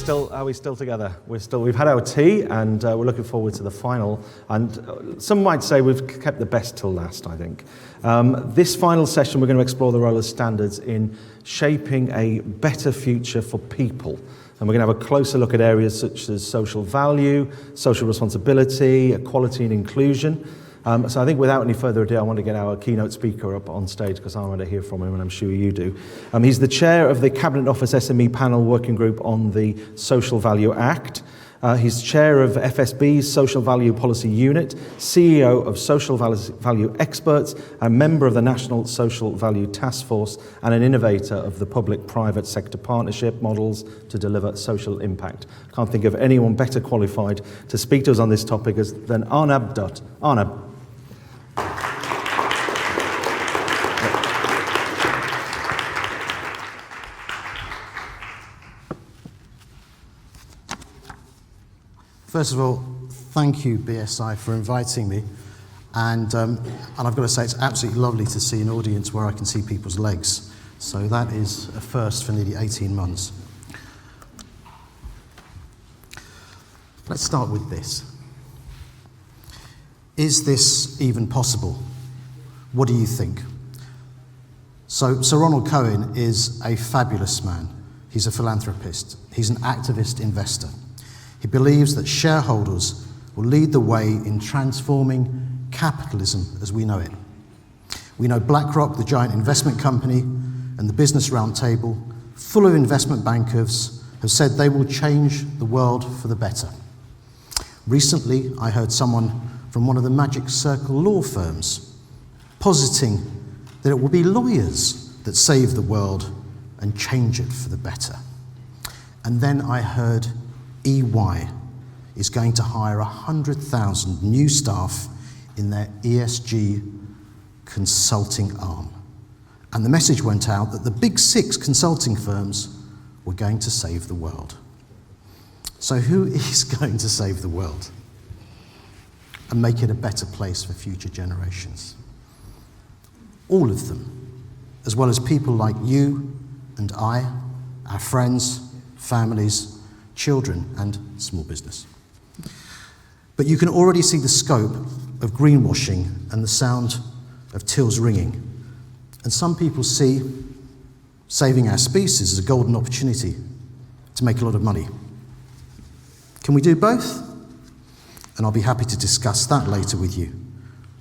Are we still together? We've had our tea, and we're looking forward to the final. And some might say we've kept the best till last, I think. This final session, we're going to explore the role of standards in shaping a better future for people. And we're going to have a closer look at areas such as social value, social responsibility, equality and inclusion. So I think without any further ado, I want to get our keynote speaker up on stage because I want to hear from him, and I'm sure you do. He's the chair of the Cabinet Office SME Panel Working Group on the Social Value Act. He's chair of FSB's Social Value Policy Unit, CEO of Social Value Experts, a member of the National Social Value Task Force, and an innovator of the public-private sector partnership models to deliver social impact. Can't think of anyone better qualified to speak to us on this topic than Arnab Dutt. Arnab. First of all, thank you, BSI, for inviting me. And I've got to say, it's absolutely lovely to see an audience where I can see people's legs. So that is a first for nearly 18 months. Let's start with this. Is this even possible? What do you think? So Sir Ronald Cohen is a fabulous man. He's a philanthropist. He's an activist investor. He believes that shareholders will lead the way in transforming capitalism as we know it. We know BlackRock, the giant investment company, and the Business Roundtable, full of investment bankers, have said they will change the world for the better. Recently, I heard someone from one of the Magic Circle law firms positing that it will be lawyers that save the world and change it for the better. And then I heard EY is going to hire 100,000 new staff in their ESG consulting arm. And the message went out that the big 6 consulting firms were going to save the world. So who is going to save the world and make it a better place for future generations? All of them, as well as people like you and I, our friends, families, children, and small business. But you can already see the scope of greenwashing and the sound of tills ringing. And some people see saving our species as a golden opportunity to make a lot of money. Can we do both? And I'll be happy to discuss that later with you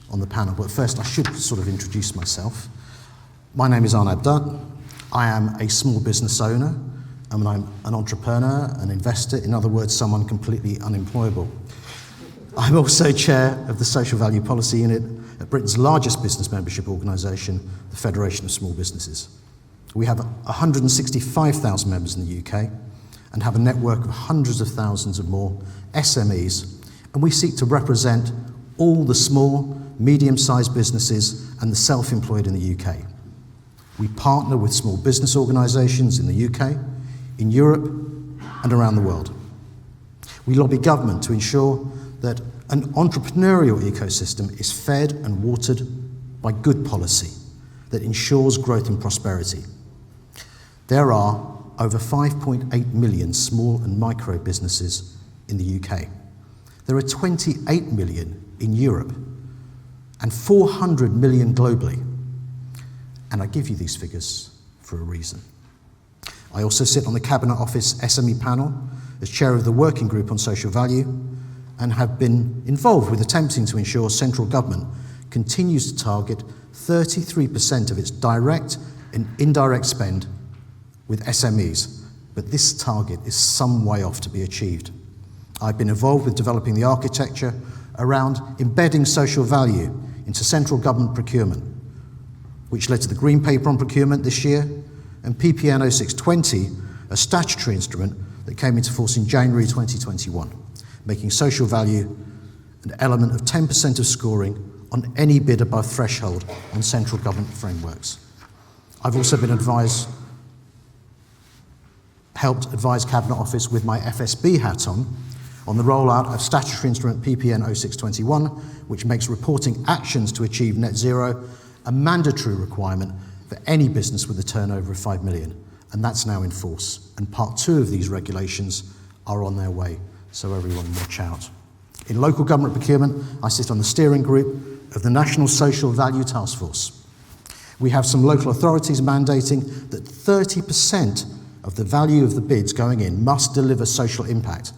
on the panel. But first, I should sort of introduce myself. My name is Arnab Dutt. I am a small business owner. I'm an entrepreneur, an investor, in other words, someone completely unemployable. I'm also chair of the Social Value Policy Unit at Britain's largest business membership organisation, the Federation of Small Businesses. We have 165,000 members in the UK and have a network of hundreds of thousands of more SMEs, and we seek to represent all the small, medium-sized businesses and the self-employed in the UK. We partner with small business organisations in the UK, in Europe and around the world. We lobby government to ensure that an entrepreneurial ecosystem is fed and watered by good policy that ensures growth and prosperity. There are over 5.8 million small and micro businesses in the UK. There are 28 million in Europe and 400 million globally. And I give you these figures for a reason. I also sit on the Cabinet Office SME panel as chair of the Working Group on Social Value and have been involved with attempting to ensure central government continues to target 33% of its direct and indirect spend with SMEs, but this target is some way off to be achieved. I've been involved with developing the architecture around embedding social value into central government procurement, which led to the Green Paper on Procurement this year, and PPN 0620, a statutory instrument that came into force in January 2021, making social value an element of 10% of scoring on any bid above threshold on central government frameworks. I've also been helped advise Cabinet Office with my FSB hat on the rollout of statutory instrument PPN 0621, which makes reporting actions to achieve net zero a mandatory requirement for any business with a turnover of 5 million, and that's now in force. And part 2 of these regulations are on their way, so everyone watch out. In local government procurement, I sit on the steering group of the National Social Value Task Force. We have some local authorities mandating that 30% of the value of the bids going in must deliver social impact.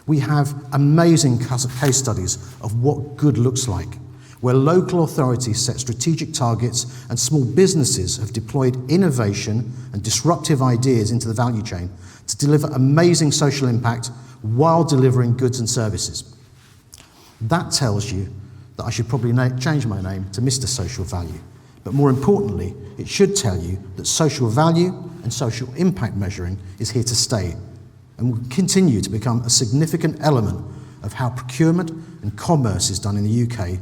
We have amazing case studies of what good looks like, where local authorities set strategic targets and small businesses have deployed innovation and disruptive ideas into the value chain to deliver amazing social impact while delivering goods and services. That tells you that I should probably change my name to Mr. Social Value. But more importantly, it should tell you that social value and social impact measuring is here to stay and will continue to become a significant element of how procurement and commerce is done in the UK,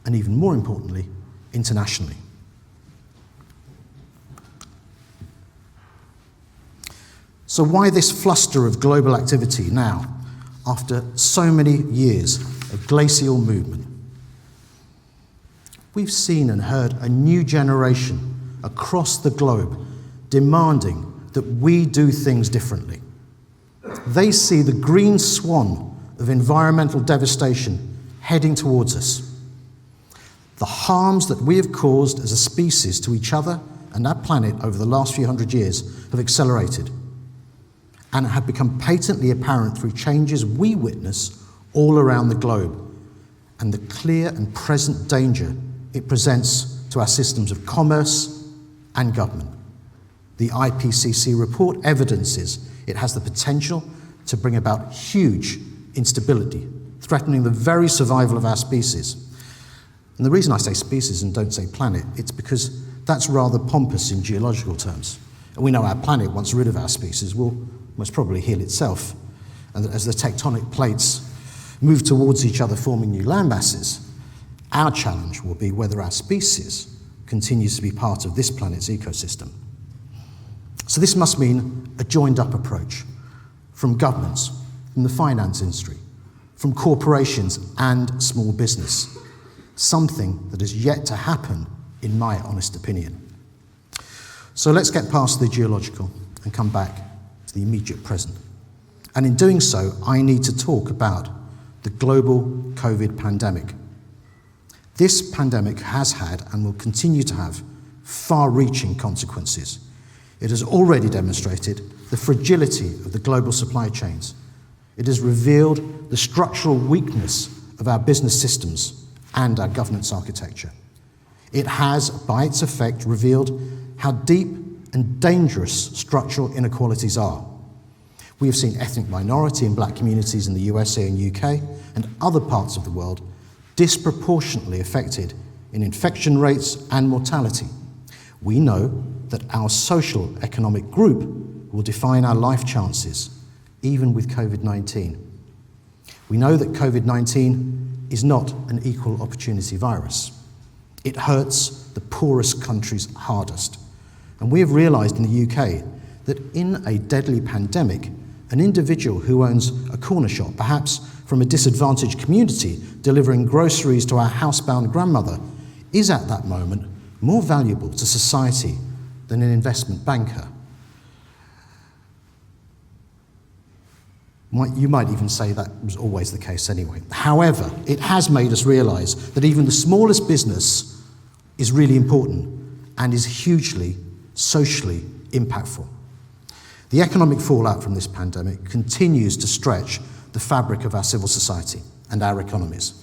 and even more importantly, internationally. So why this fluster of global activity now, after so many years of glacial movement? We've seen and heard a new generation across the globe demanding that we do things differently. They see the green swan of environmental devastation heading towards us. The harms that we have caused as a species to each other and our planet over the last few hundred years have accelerated and have become patently apparent through changes we witness all around the globe and the clear and present danger it presents to our systems of commerce and government. The IPCC report evidences it has the potential to bring about huge instability, threatening the very survival of our species. And the reason I say species and don't say planet, it's because that's rather pompous in geological terms. And we know our planet, once rid of our species, will most probably heal itself. And that as the tectonic plates move towards each other, forming new land masses, our challenge will be whether our species continues to be part of this planet's ecosystem. So this must mean a joined-up approach from governments, from the finance industry, from corporations and small business, something that is yet to happen, in my honest opinion. So let's get past the geological and come back to the immediate present. And in doing so, I need to talk about the global COVID pandemic. This pandemic has had and will continue to have far-reaching consequences. It has already demonstrated the fragility of the global supply chains. It has revealed the structural weakness of our business systems and our governance architecture. It has, by its effect, revealed how deep and dangerous structural inequalities are. We have seen ethnic minority and black communities in the USA and UK and other parts of the world disproportionately affected in infection rates and mortality. We know that our social economic group will define our life chances, even with COVID-19. We know that COVID-19 is not an equal opportunity virus. It hurts the poorest countries hardest. And we have realised in the UK that in a deadly pandemic, an individual who owns a corner shop, perhaps from a disadvantaged community, delivering groceries to our housebound grandmother, is at that moment more valuable to society than an investment banker. You might even say that was always the case anyway. However, it has made us realise that even the smallest business is really important and is hugely socially impactful. The economic fallout from this pandemic continues to stretch the fabric of our civil society and our economies.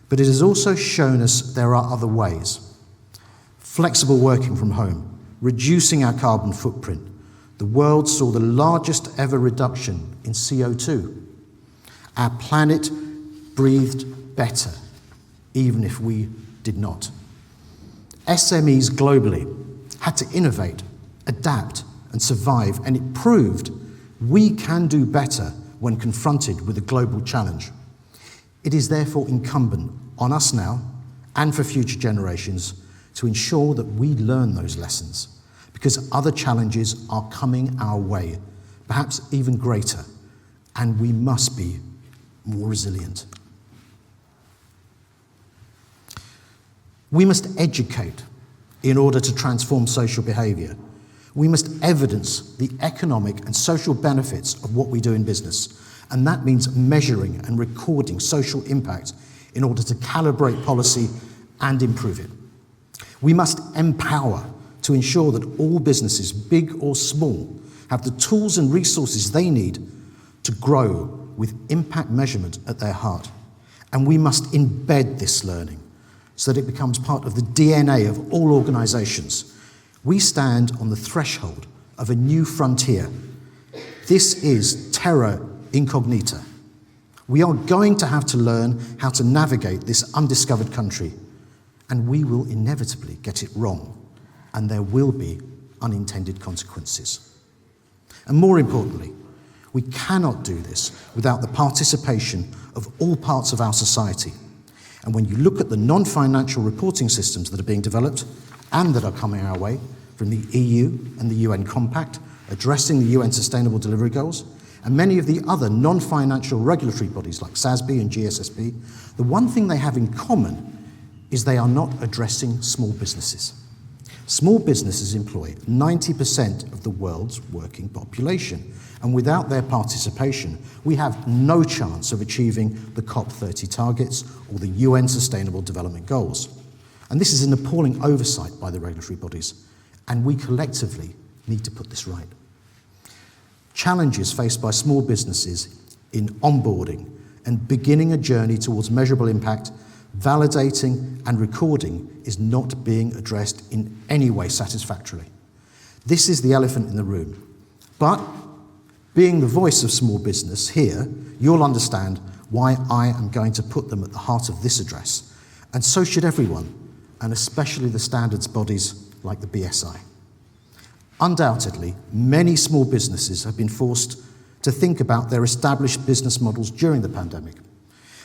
But it has also shown us there are other ways. Flexible working from home, reducing our carbon footprint. The world saw the largest ever reduction in CO2. Our planet breathed better, even if we did not. SMEs globally had to innovate, adapt, and survive, and it proved we can do better when confronted with a global challenge. It is therefore incumbent on us now, and for future generations, to ensure that we learn those lessons, because other challenges are coming our way, perhaps even greater, and we must be more resilient. We must educate in order to transform social behaviour. We must evidence the economic and social benefits of what we do in business, and that means measuring and recording social impact in order to calibrate policy and improve it. We must empower to ensure that all businesses, big or small, have the tools and resources they need to grow with impact measurement at their heart. And we must embed this learning so that it becomes part of the DNA of all organisations. We stand on the threshold of a new frontier. This is terra incognita. We are going to have to learn how to navigate this undiscovered country, and we will inevitably get it wrong, and there will be unintended consequences. And more importantly, we cannot do this without the participation of all parts of our society. And when you look at the non-financial reporting systems that are being developed and that are coming our way from the EU and the UN Compact, addressing the UN Sustainable Delivery Goals, and many of the other non-financial regulatory bodies like SASB and GSSB, the one thing they have in common is they are not addressing small businesses. Small businesses employ 90% of the world's working population, and without their participation, we have no chance of achieving the COP30 targets or the UN Sustainable Development Goals. And this is an appalling oversight by the regulatory bodies, and we collectively need to put this right. Challenges faced by small businesses in onboarding and beginning a journey towards measurable impact, validating and recording is not being addressed in any way satisfactorily. This is the elephant in the room. But being the voice of small business here, you'll understand why I am going to put them at the heart of this address. And so should everyone, and especially the standards bodies like the BSI. Undoubtedly, many small businesses have been forced to think about their established business models during the pandemic.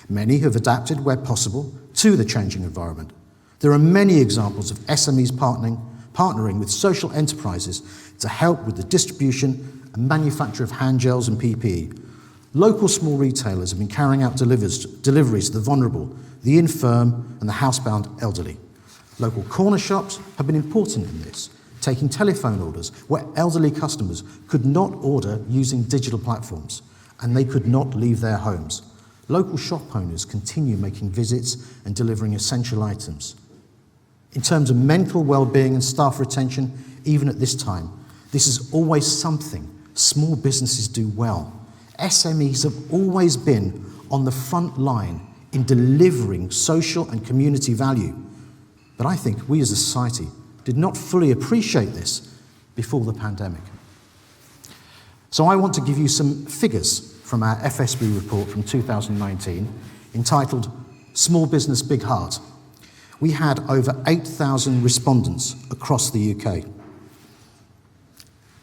Many have adapted where possible to the changing environment. There are many examples of SMEs partnering with social enterprises to help with the distribution and manufacture of hand gels and PPE. Local small retailers have been carrying out deliveries to the vulnerable, the infirm and the housebound elderly. Local corner shops have been important in this, taking telephone orders where elderly customers could not order using digital platforms, and they could not leave their homes. Local shop owners continue making visits and delivering essential items. In terms of mental well-being and staff retention, even at this time, this is always something small businesses do well. SMEs have always been on the front line in delivering social and community value. But I think we as a society did not fully appreciate this before the pandemic. So I want to give you some figures from our FSB report from 2019, entitled Small Business Big Heart. We had over 8,000 respondents across the UK.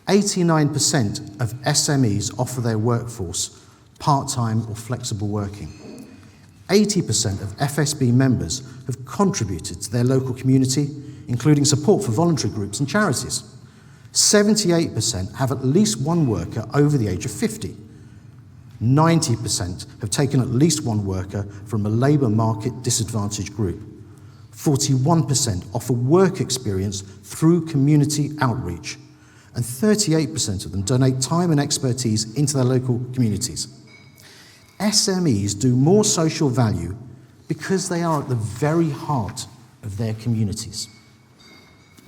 89% of SMEs offer their workforce part-time or flexible working. 80% of FSB members have contributed to their local community, including support for voluntary groups and charities. 78% have at least one worker over the age of 50. 90% have taken at least one worker from a labour market disadvantaged group. 41% offer work experience through community outreach. And 38% of them donate time and expertise into their local communities. SMEs do more social value because they are at the very heart of their communities.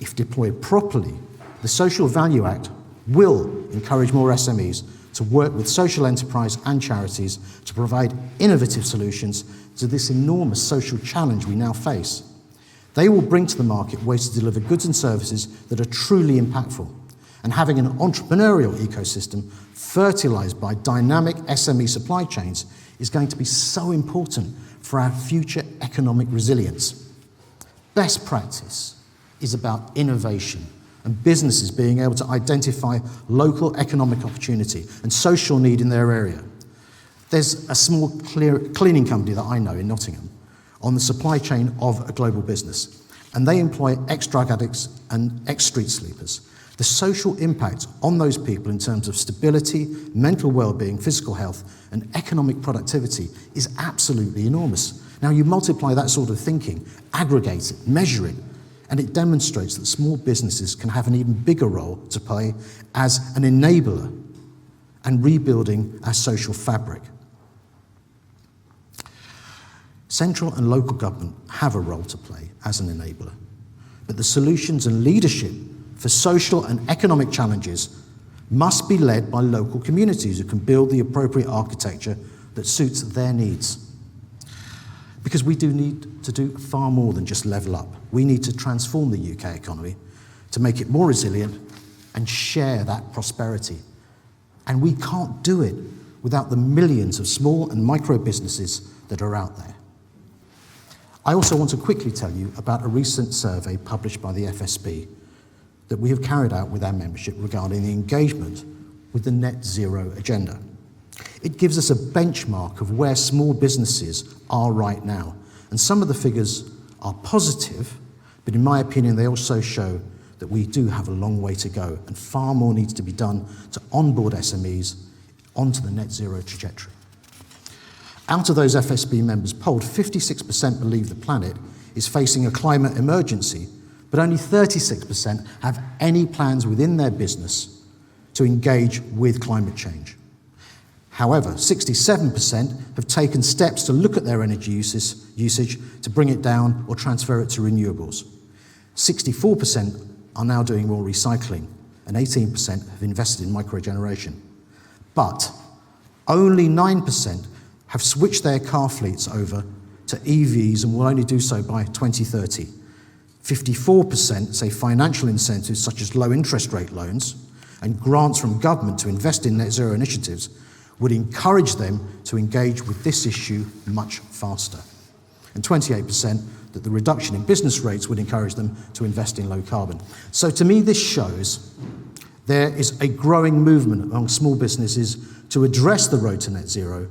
If deployed properly, the Social Value Act will encourage more SMEs to work with social enterprise and charities to provide innovative solutions to this enormous social challenge we now face. They will bring to the market ways to deliver goods and services that are truly impactful. And having an entrepreneurial ecosystem fertilised by dynamic SME supply chains is going to be so important for our future economic resilience. Best practice is about innovation and businesses being able to identify local economic opportunity and social need in their area. There's a small cleaning company that I know in Nottingham on the supply chain of a global business, and they employ ex-drug addicts and ex-street sleepers. The social impact on those people in terms of stability, mental well-being, physical health, and economic productivity is absolutely enormous. Now, you multiply that sort of thinking, aggregate it, measure it, And it demonstrates that small businesses can have an even bigger role to play as an enabler and rebuilding our social fabric. Central and local government have a role to play as an enabler, but the solutions and leadership for social and economic challenges must be led by local communities who can build the appropriate architecture that suits their needs. Because we do need to do far more than just level up. We need to transform the UK economy to make it more resilient and share that prosperity. And we can't do it without the millions of small and micro businesses that are out there. I also want to quickly tell you about a recent survey published by the FSB that we have carried out with our membership regarding the engagement with the net zero agenda. It gives us a benchmark of where small businesses are right now. And some of the figures are positive, but in my opinion, they also show that we do have a long way to go and far more needs to be done to onboard SMEs onto the net zero trajectory. Out of those FSB members polled, 56% believe the planet is facing a climate emergency, but only 36% have any plans within their business to engage with climate change. However, 67% have taken steps to look at their energy usage to bring it down or transfer it to renewables. 64% are now doing more recycling, and 18% have invested in microgeneration. But only 9% have switched their car fleets over to EVs and will only do so by 2030. 54% say financial incentives such as low interest rate loans and grants from government to invest in net zero initiatives would encourage them to engage with this issue much faster. And 28% that the reduction in business rates would encourage them to invest in low carbon. So to me, this shows there is a growing movement among small businesses to address the road to net zero,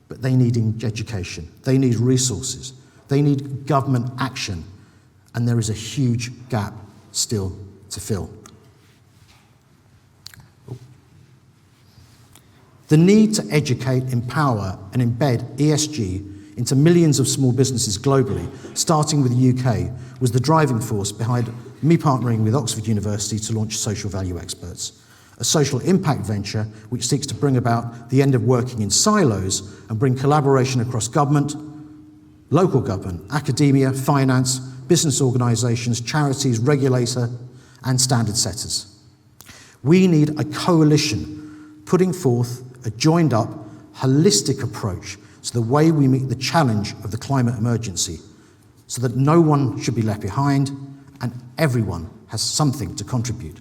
but they need education, they need resources, they need government action, and there is a huge gap still to fill. The need to educate, empower, and embed ESG into millions of small businesses globally, starting with the UK, was the driving force behind me partnering with Oxford University to launch Social Value Experts, a social impact venture which seeks to bring about the end of working in silos and bring collaboration across government, local government, academia, finance, business organisations, charities, regulator, and standard setters. We need a coalition putting forth a joined-up, holistic approach to the way we meet the challenge of the climate emergency so that no one should be left behind and everyone has something to contribute.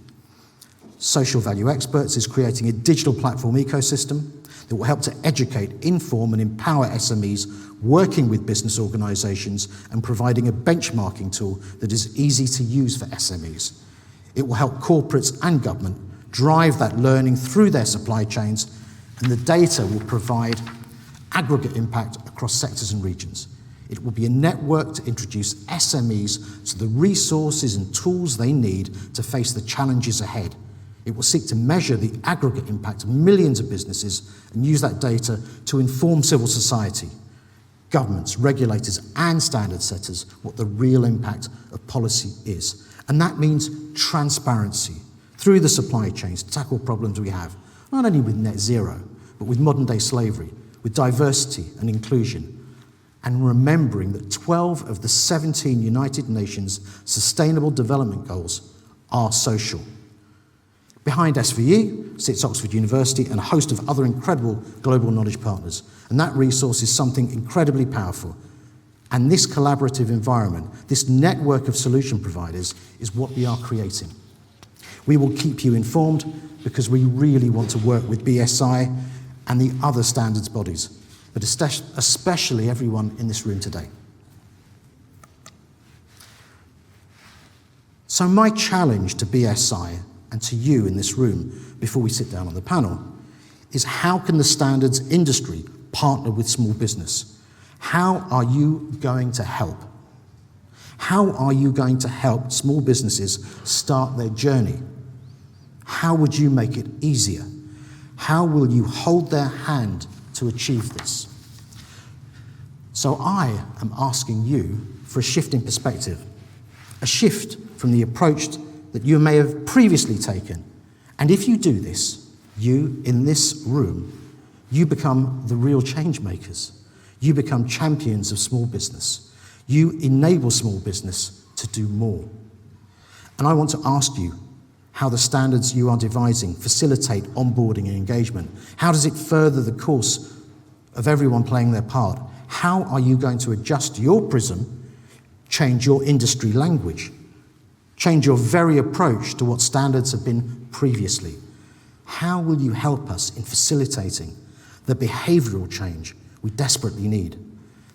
Social Value Experts is creating a digital platform ecosystem that will help to educate, inform and empower SMEs working with business organisations and providing a benchmarking tool that is easy to use for SMEs. It will help corporates and government drive that learning through their supply chains, and the data will provide aggregate impact across sectors and regions. It will be a network to introduce SMEs to the resources and tools they need to face the challenges ahead. It will seek to measure the aggregate impact of millions of businesses and use that data to inform civil society, governments, regulators, and standard setters what the real impact of policy is. And that means transparency through the supply chains to tackle problems we have, not only with net zero, but with modern day slavery, with diversity and inclusion, and remembering that 12 of the 17 United Nations Sustainable Development Goals are social. Behind SVE sits Oxford University and a host of other incredible global knowledge partners, and that resource is something incredibly powerful. And this collaborative environment, this network of solution providers, is what we are creating. We will keep you informed because we really want to work with BSI and the other standards bodies, but especially everyone in this room today. So my challenge to BSI and to you in this room before we sit down on the panel is, how can the standards industry partner with small business? How are you going to help? How are you going to help small businesses start their journey? How would you make it easier? How will you hold their hand to achieve this? So I am asking you for a shift in perspective. a shift from the approach that you may have previously taken. And if you do this, you, in this room, you become the real change makers. You become champions of small business. You enable small business to do more. And I want to ask you how the standards you are devising facilitate onboarding and engagement. How does it further the course of everyone playing their part? How are you going to adjust your prism, change your industry language, change your very approach to what standards have been previously? How will you help us in facilitating the behavioural change we desperately need?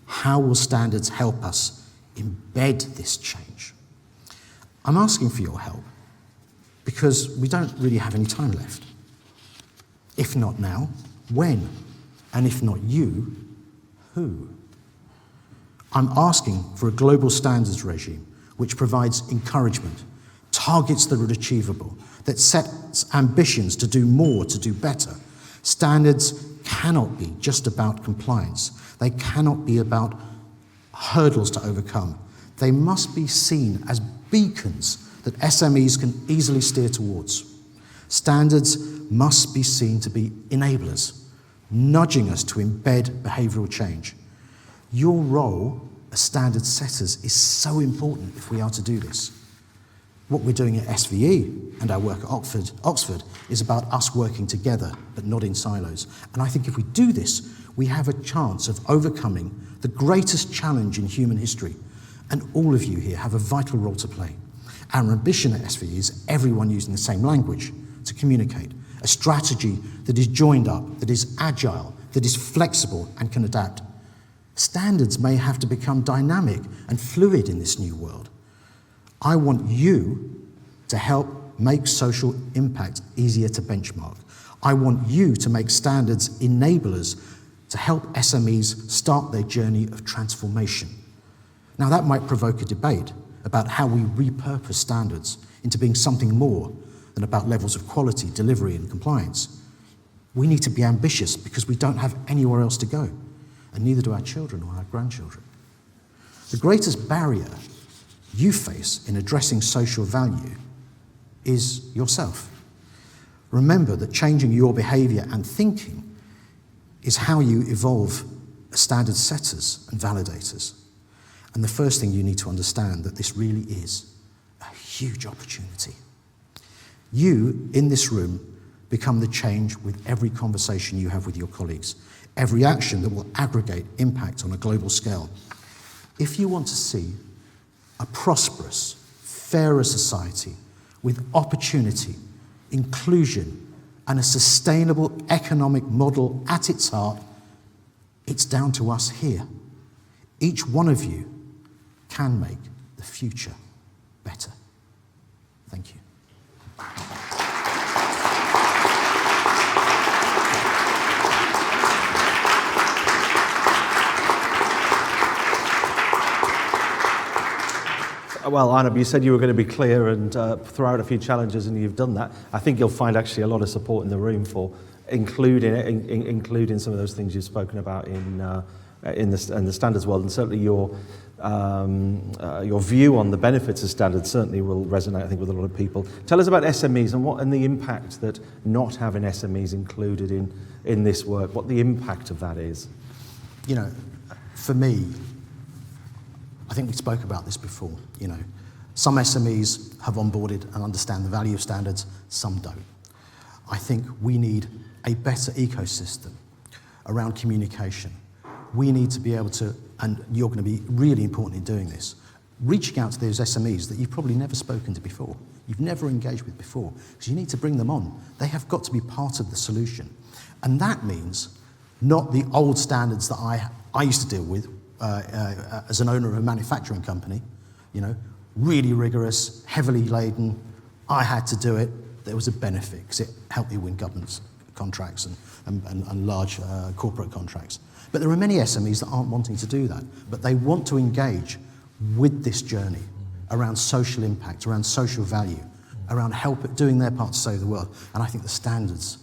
How will standards help us embed this change? I'm asking for your help because we don't really have any time left. If not now, when? And if not you, who? I'm asking for a global standards regime which provides encouragement, targets that are achievable, that sets ambitions to do more, to do better. Standards cannot be just about compliance. They cannot be about hurdles to overcome. They must be seen as beacons that SMEs can easily steer towards. Standards must be seen to be enablers, nudging us to embed behavioural change. Your role as standard setters is so important if we are to do this. What we're doing at SVE and our work at Oxford is about us working together, but not in silos. And I think if we do this, we have a chance of overcoming the greatest challenge in human history. And all of you here have a vital role to play. Our ambition at SVE is everyone using the same language to communicate, a strategy that is joined up, that is agile, that is flexible and can adapt. Standards may have to become dynamic and fluid in this new world. I want you to help make social impact easier to benchmark. I want you to make standards enablers to help SMEs start their journey of transformation. Now that might provoke a debate about how we repurpose standards into being something more than about levels of quality, delivery and compliance. We need to be ambitious because we don't have anywhere else to go, and neither do our children or our grandchildren. The greatest barrier you face in addressing social value is yourself. Remember that changing your behaviour and thinking is how you evolve as standard setters and validators. And the first thing you need to understand that this really is a huge opportunity. You, in this room, become the change with every conversation you have with your colleagues, every action that will aggregate impact on a global scale. If you want to see a prosperous, fairer society with opportunity, inclusion, and a sustainable economic model at its heart, it's down to us here. Each one of you can make the future better. Thank you. Well, Arnab, you said you were going to be clear and throw out a few challenges, and you've done that. I think you'll find actually a lot of support in the room for including some of those things you've spoken about in the standards world, and certainly your view on the benefits of standards certainly will resonate, I think, with a lot of people. Tell us about SMEs and the impact that not having SMEs included in this work, what the impact of that is. You know, for me, I think we spoke about this before, you know. Some SMEs have onboarded and understand the value of standards, some don't. I think we need a better ecosystem around communication. We need to be able to, and you're going to be really important in doing this, reaching out to those SMEs that you've probably never spoken to before, you've never engaged with before, because you need to bring them on. They have got to be part of the solution. And that means not the old standards that I used to deal with as an owner of a manufacturing company, you know, really rigorous, heavily laden. I had to do it. There was a benefit because it helped me win government contracts and large corporate contracts. But there are many SMEs that aren't wanting to do that, but they want to engage with this journey around social impact, around social value, around doing their part to save the world. And I think the standards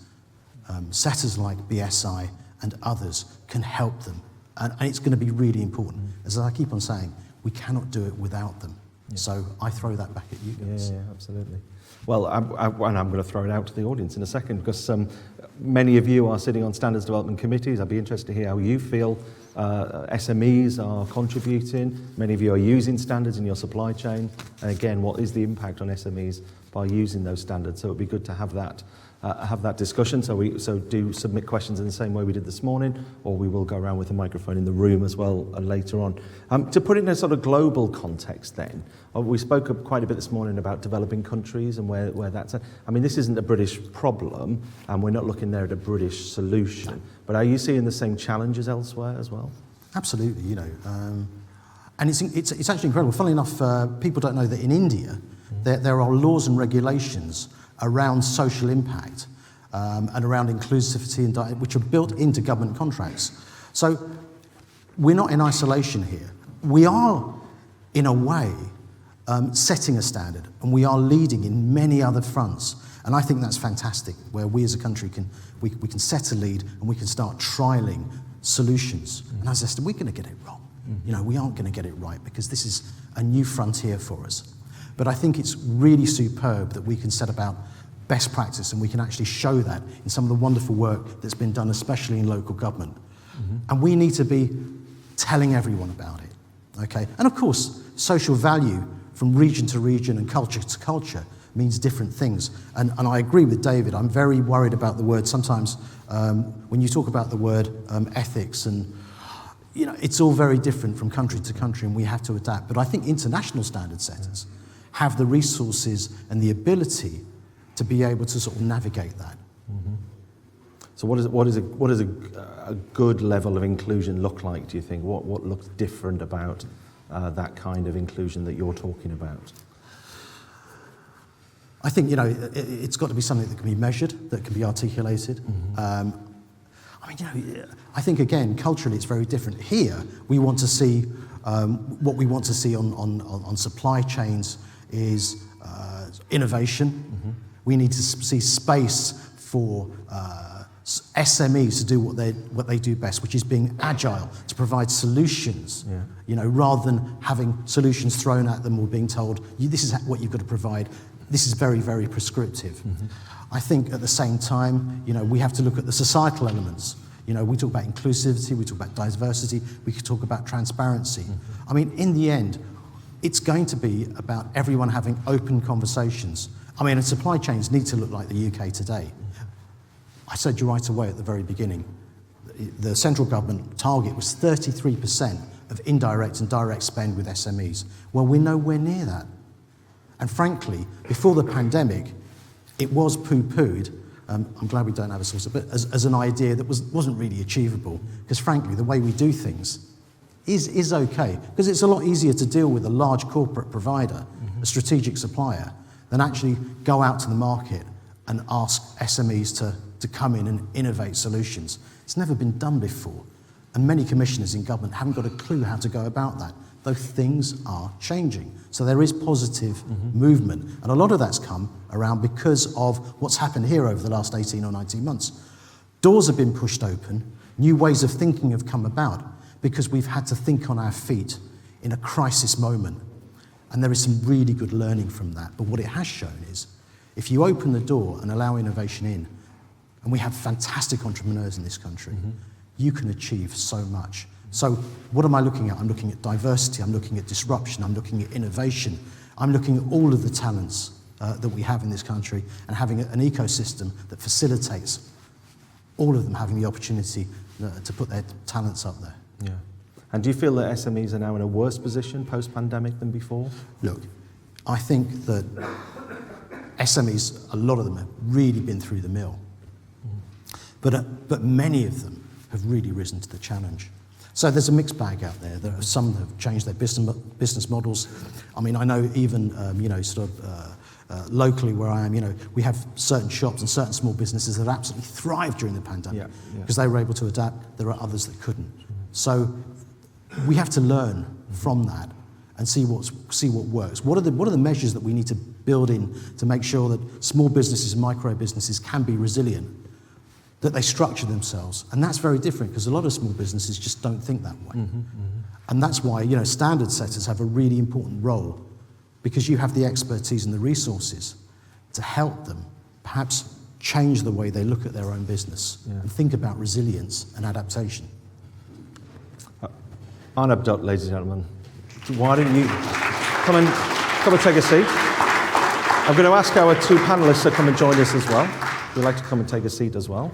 setters like BSI and others can help them. And it's going to be really important. As I keep on saying, we cannot do it without them. So I throw that back at you guys. Yeah, absolutely. Well, and I'm going to throw it out to the audience in a second, because many of you are sitting on standards development committees. I'd be interested to hear how you feel SMEs are contributing. Many of you are using standards in your supply chain. And again, what is the impact on SMEs by using those standards? So it would be good to have that discussion. So do submit questions in the same way we did this morning, or we will go around with a microphone in the room as well later on. To put it in a sort of global context then, we spoke quite a bit this morning about developing countries and where that's at. I mean, this isn't a British problem, and we're not looking there at a British solution. But are you seeing the same challenges elsewhere as well? Absolutely, and it's actually incredible. Funnily enough, people don't know that in India, there are laws and regulations around social impact and around inclusivity, which are built into government contracts. So we're not in isolation here. We are, in a way, setting a standard, and we are leading in many other fronts. And I think that's fantastic, where we as a country can set a lead and we can start trialling solutions. And as I said, we're going to get it wrong. We aren't going to get it right, because this is a new frontier for us. But I think it's really superb that we can set about best practice, and we can actually show that in some of the wonderful work that's been done, especially in local government. And we need to be telling everyone about it, okay? And of course, social value from region to region and culture to culture means different things. And I agree with David. I'm very worried about the word sometimes when you talk about the word ethics, and it's all very different from country to country, and we have to adapt. But I think international standard setters have the resources and the ability to be able to sort of navigate that. So what does a good level of inclusion look like, do you think? What looks different about that kind of inclusion that you're talking about? I think, it's got to be something that can be measured, that can be articulated. I think, again, culturally it's very different. Here, we want to see, what we want to see on supply chains is innovation. We need to see space for SMEs to do what they do best, which is being agile, to provide solutions, rather than having solutions thrown at them or being told, this is what you've got to provide. This is very, very prescriptive. I think at the same time, we have to look at the societal elements. We talk about inclusivity, we talk about diversity, we could talk about transparency. I mean, in the end, it's going to be about everyone having open conversations. And supply chains need to look like the UK today. I said you right away at the very beginning, the central government target was 33% of indirect and direct spend with SMEs. Well, we're nowhere near that. And frankly, before the pandemic, it was poo-pooed. I'm glad we don't have a source of it, as an idea that wasn't really achievable. Because frankly, the way we do things is okay. Because it's a lot easier to deal with a large corporate provider, a strategic supplier, than actually go out to the market and ask SMEs to come in and innovate solutions. It's never been done before. And many commissioners in government haven't got a clue how to go about that, though things are changing. So there is positive movement. And a lot of that's come around because of what's happened here over the last 18 or 19 months. Doors have been pushed open, new ways of thinking have come about, because we've had to think on our feet in a crisis moment. And there is some really good learning from that. But what it has shown is, if you open the door and allow innovation in, and we have fantastic entrepreneurs in this country, you can achieve so much. So what am I looking at? I'm looking at diversity, I'm looking at disruption, I'm looking at innovation, I'm looking at all of the talents that we have in this country, and having an ecosystem that facilitates all of them having the opportunity to put their talents up there. Yeah. And do you feel that SMEs are now in a worse position post-pandemic than before? Look, I think that SMEs, a lot of them have really been through the mill. But many of them have really risen to the challenge. So there's a mixed bag out there. There are some that have changed their business models. I mean, I know even, locally where I am, we have certain shops and certain small businesses that absolutely thrived during the pandemic because they were able to adapt. There are others that couldn't. So we have to learn from that and see what works. What are the measures that we need to build in to make sure that small businesses and micro businesses can be resilient, that they structure themselves? And that's very different, because a lot of small businesses just don't think that way. And that's why standard setters have a really important role because you have the expertise and the resources to help them perhaps change the way they look at their own business and think about resilience and adaptation. Arnab Dutt, ladies and gentlemen, why don't you come and take a seat? I'm going to ask our two panellists to come and join us as well. We'd like to come and take a seat as well.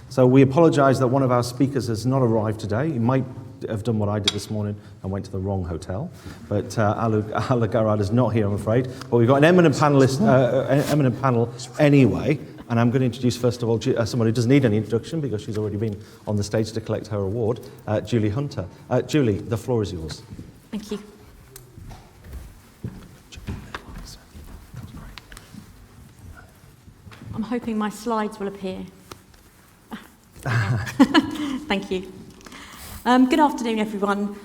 So we apologise that one of our speakers has not arrived today. He might have done what I did this morning and went to the wrong hotel. But Alu Garad is not here, I'm afraid. But we've got an eminent panel anyway. And I'm going to introduce, first of all, someone who doesn't need any introduction because she's already been on the stage to collect her award, Julie Hunter. Julie, the floor is yours. Thank you. I'm hoping my slides will appear. Thank you. Good afternoon, everyone.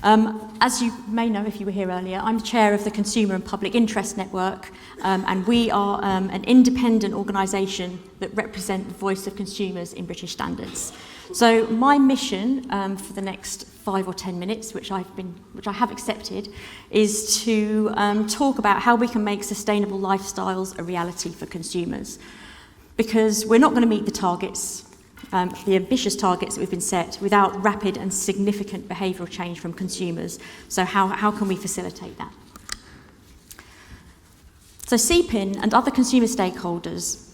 As you may know if you were here earlier, I'm the chair of the Consumer and Public Interest Network, and we are an independent organisation that represent the voice of consumers in British standards. So my mission for the next 5 or 10 minutes, which I have accepted, is to talk about how we can make sustainable lifestyles a reality for consumers. Because we're not going to meet the targets, the ambitious targets that we've been set, without rapid and significant behavioural change from consumers. So how can we facilitate that? So CPIN and other consumer stakeholders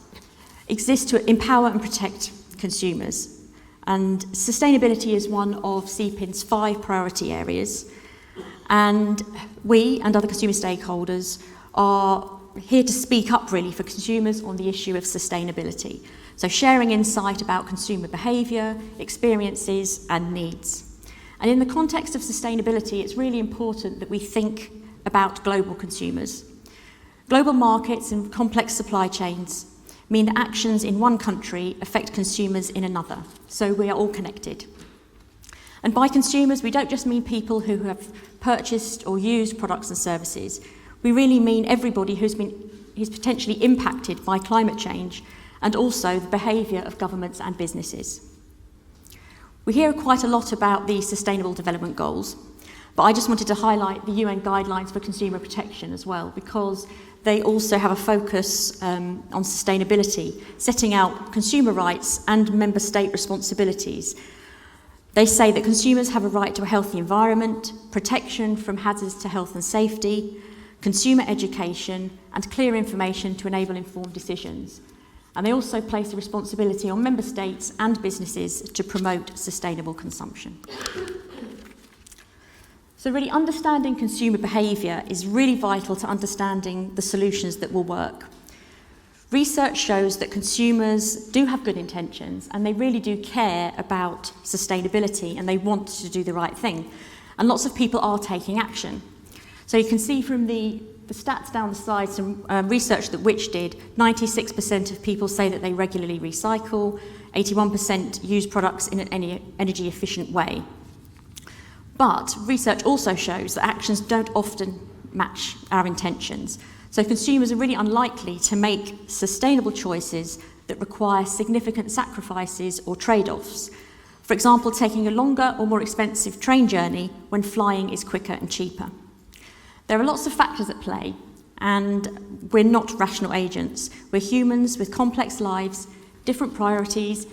exist to empower and protect consumers. And sustainability is one of CPIN's 5 priority areas. And we and other consumer stakeholders are here to speak up really for consumers on the issue of sustainability. So sharing insight about consumer behaviour, experiences and needs. And in the context of sustainability, it's really important that we think about global consumers. Global markets and complex supply chains mean that actions in one country affect consumers in another. So we are all connected. And by consumers, we don't just mean people who have purchased or used products and services. We really mean everybody who's potentially impacted by climate change and also the behaviour of governments and businesses. We hear quite a lot about the Sustainable Development Goals, but I just wanted to highlight the UN Guidelines for Consumer Protection as well, because they also have a focus on sustainability, setting out consumer rights and member state responsibilities. They say that consumers have a right to a healthy environment, protection from hazards to health and safety, consumer education, and clear information to enable informed decisions. And they also place a responsibility on member states and businesses to promote sustainable consumption. So really understanding consumer behaviour is really vital to understanding the solutions that will work. Research shows that consumers do have good intentions and they really do care about sustainability and they want to do the right thing. And lots of people are taking action. So you can see from the stats down the side, some research that Which did, 96% of people say that they regularly recycle, 81% use products in an energy efficient way. But research also shows that actions don't often match our intentions. So consumers are really unlikely to make sustainable choices that require significant sacrifices or trade-offs. For example, taking a longer or more expensive train journey when flying is quicker and cheaper. There are lots of factors at play, and we're not rational agents. We're humans with complex lives, different priorities,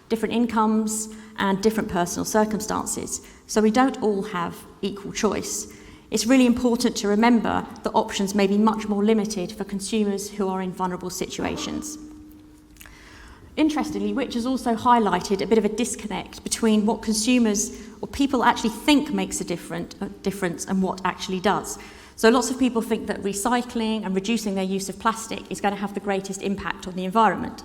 different incomes, and different personal circumstances. So we don't all have equal choice. It's really important to remember that options may be much more limited for consumers who are in vulnerable situations. Interestingly, Which has also highlighted a bit of a disconnect between what consumers or people actually think makes a difference and what actually does. So lots of people think that recycling and reducing their use of plastic is going to have the greatest impact on the environment.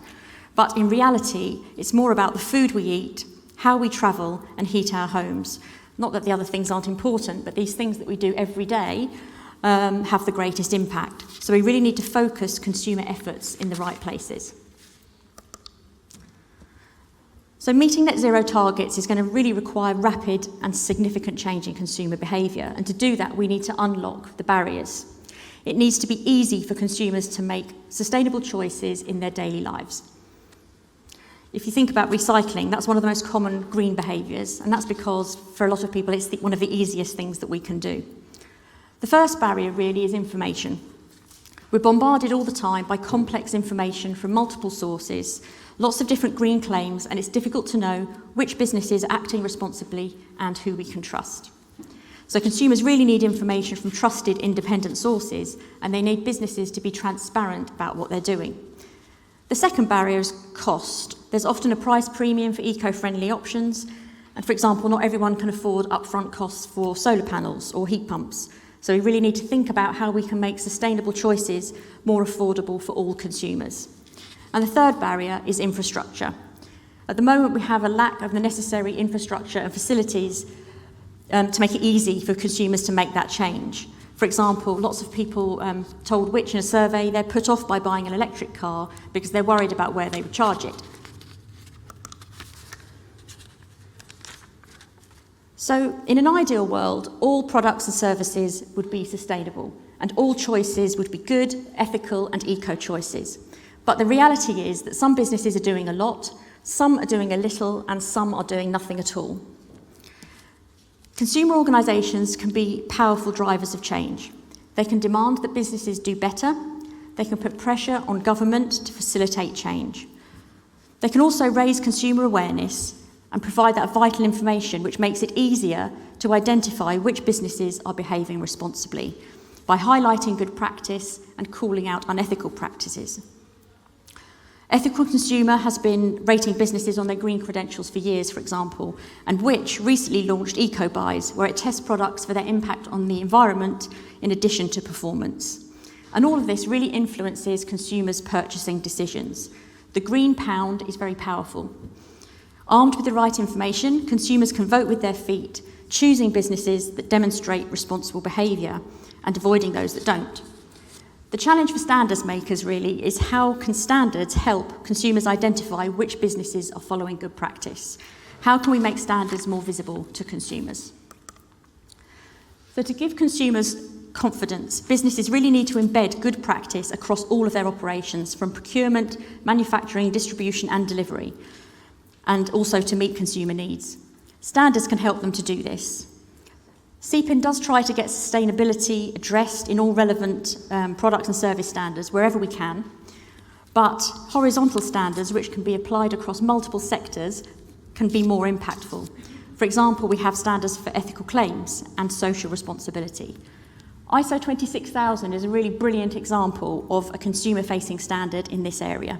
But in reality, it's more about the food we eat, how we travel and heat our homes. Not that the other things aren't important, but these things that we do every day have the greatest impact. So we really need to focus consumer efforts in the right places. So meeting net zero targets is going to really require rapid and significant change in consumer behaviour. And to do that, we need to unlock the barriers. It needs to be easy for consumers to make sustainable choices in their daily lives. If you think about recycling, that's one of the most common green behaviours, and that's because for a lot of people it's one of the easiest things that we can do. The first barrier really is information. We're bombarded all the time by complex information from multiple sources, lots of different green claims, and it's difficult to know which businesses are acting responsibly and who we can trust. So consumers really need information from trusted independent sources, and they need businesses to be transparent about what they're doing. The second barrier is cost. There's often a price premium for eco-friendly options, and for example, not everyone can afford upfront costs for solar panels or heat pumps. So we really need to think about how we can make sustainable choices more affordable for all consumers. And the third barrier is infrastructure. At the moment, we have a lack of the necessary infrastructure and facilities to make it easy for consumers to make that change. For example, lots of people told Which in a survey they're put off by buying an electric car because they're worried about where they would charge it. So in an ideal world, all products and services would be sustainable, and all choices would be good, ethical and eco choices. But the reality is that some businesses are doing a lot, some are doing a little, and some are doing nothing at all. Consumer organisations can be powerful drivers of change. They can demand that businesses do better. They can put pressure on government to facilitate change. They can also raise consumer awareness and provide that vital information which makes it easier to identify which businesses are behaving responsibly by highlighting good practice and calling out unethical practices. Ethical Consumer has been rating businesses on their green credentials for years, for example, and Which recently launched EcoBuys, where it tests products for their impact on the environment in addition to performance. And all of this really influences consumers' purchasing decisions. The green pound is very powerful. Armed with the right information, consumers can vote with their feet, choosing businesses that demonstrate responsible behaviour and avoiding those that don't. The challenge for standards makers really is how can standards help consumers identify which businesses are following good practice? How can we make standards more visible to consumers? So to give consumers confidence, businesses really need to embed good practice across all of their operations, from procurement, manufacturing, distribution and delivery, and also to meet consumer needs. Standards can help them to do this. CPIN does try to get sustainability addressed in all relevant product and service standards wherever we can, but horizontal standards which can be applied across multiple sectors can be more impactful. For example, we have standards for ethical claims and social responsibility. ISO 26000 is a really brilliant example of a consumer-facing standard in this area.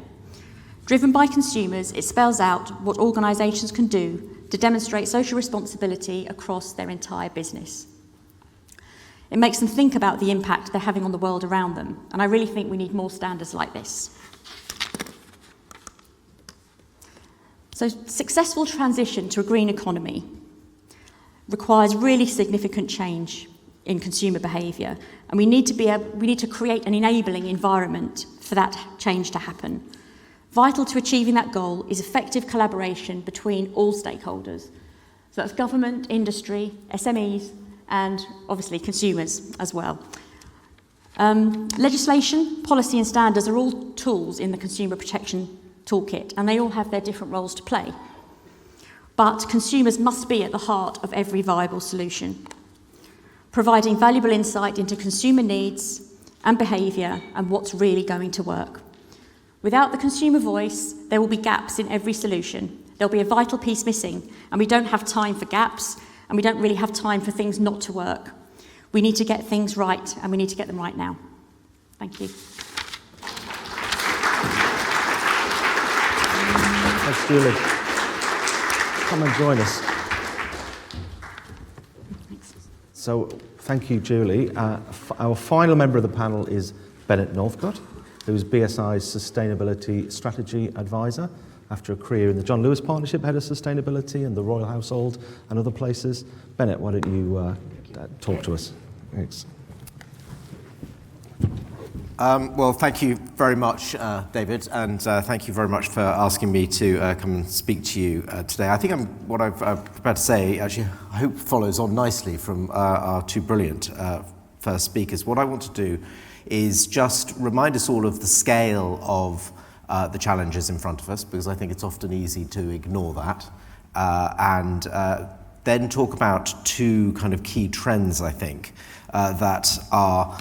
Driven by consumers, it spells out what organisations can do to demonstrate social responsibility across their entire business. It makes them think about the impact they're having on the world around them, and I really think we need more standards like this. So, successful transition to a green economy requires really significant change in consumer behaviour, and we need to create an enabling environment for that change to happen. Vital to achieving that goal is effective collaboration between all stakeholders. So that's government, industry, SMEs, and obviously consumers as well. Legislation, policy and standards are all tools in the consumer protection toolkit, and they all have their different roles to play. But consumers must be at the heart of every viable solution, providing valuable insight into consumer needs and behaviour and what's really going to work. Without the consumer voice, there will be gaps in every solution. There'll be a vital piece missing, and we don't have time for gaps, and we don't really have time for things not to work. We need to get things right, and we need to get them right now. Thank you. Thanks, Julie. Come and join us. Thanks. So, thank you, Julie. Our final member of the panel is Bennett Northcott, who is BSI's Sustainability Strategy Advisor after a career in the John Lewis Partnership, Head of Sustainability, and the Royal Household and other places. Bennett, why don't you talk to us? Thanks. Well, thank you very much, David, and thank you very much for asking me to come and speak to you today. I think what I've prepared to say, actually, I hope follows on nicely from our two brilliant first speakers. What I want to do is just remind us all of the scale of the challenges in front of us, because I think it's often easy to ignore that, and then talk about two kind of key trends, I think, that are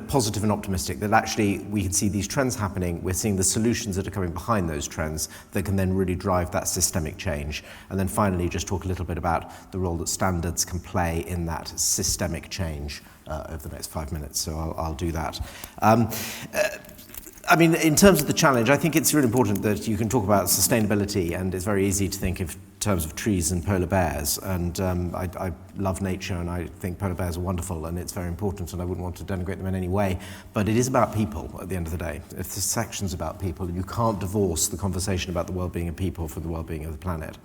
positive and optimistic, that actually we can see these trends happening, we're seeing the solutions that are coming behind those trends that can then really drive that systemic change. And then finally, just talk a little bit about the role that standards can play in that systemic change over the next 5 minutes, so I'll do that. I mean, in terms of the challenge, I think it's really important that you can talk about sustainability, and it's very easy to think of terms of trees and polar bears, and I love nature, and I think polar bears are wonderful, and it's very important, and I wouldn't want to denigrate them in any way, but it is about people at the end of the day. If the section's about people, you can't divorce the conversation about the well-being of people from the well-being of the planet,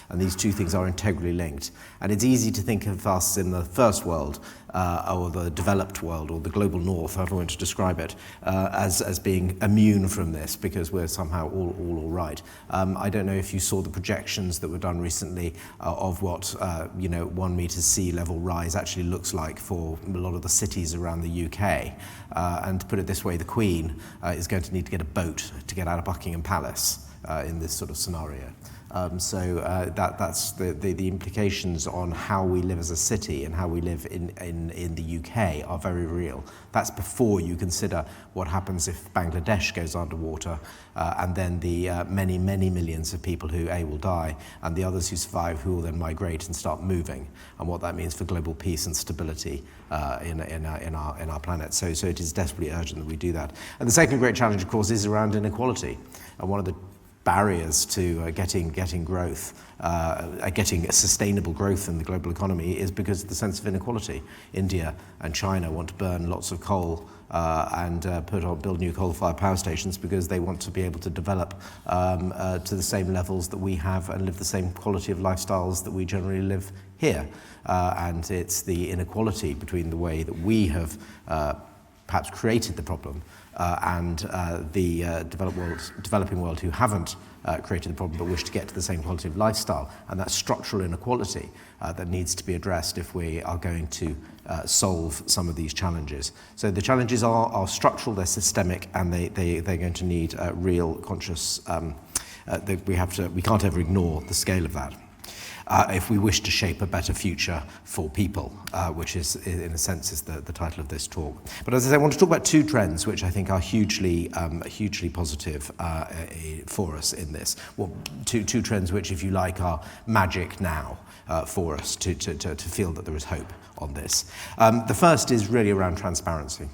and these two things are integrally linked. And it's easy to think of us in the first world, or the developed world, or the global north, however you want to describe it, as being immune from this because we're somehow all right. I don't know if you saw the projections that were done recently of what 1 metre sea level rise actually looks like for a lot of the cities around the UK. And to put it this way, the Queen is going to need to get a boat to get out of Buckingham Palace in this sort of scenario. That's the implications on how we live as a city and how we live in the UK are very real. That's before you consider what happens if Bangladesh goes underwater, and then the many millions of people who will die, and the others who survive who will then migrate and start moving, and what that means for global peace and stability in our planet. So it is desperately urgent that we do that. And the second great challenge, of course, is around inequality. And one of the barriers to getting growth, getting sustainable growth in the global economy is because of the sense of inequality. India and China want to burn lots of coal and build new coal-fired power stations because they want to be able to develop to the same levels that we have and live the same quality of lifestyles that we generally live here. And it's the inequality between the way that we have perhaps created the problem and the developing world who haven't created the problem but wish to get to the same quality of lifestyle, and that structural inequality that needs to be addressed if we are going to solve some of these challenges. So the challenges are structural, they're systemic, and they're going to need real conscious, we can't ever ignore the scale of that. If we wish to shape a better future for people, which is, in a sense, is the title of this talk. But as I say, I want to talk about two trends which I think are hugely positive for us in this. Well, two trends which, if you like, are magic now for us to feel that there is hope on this. The first is really around transparency.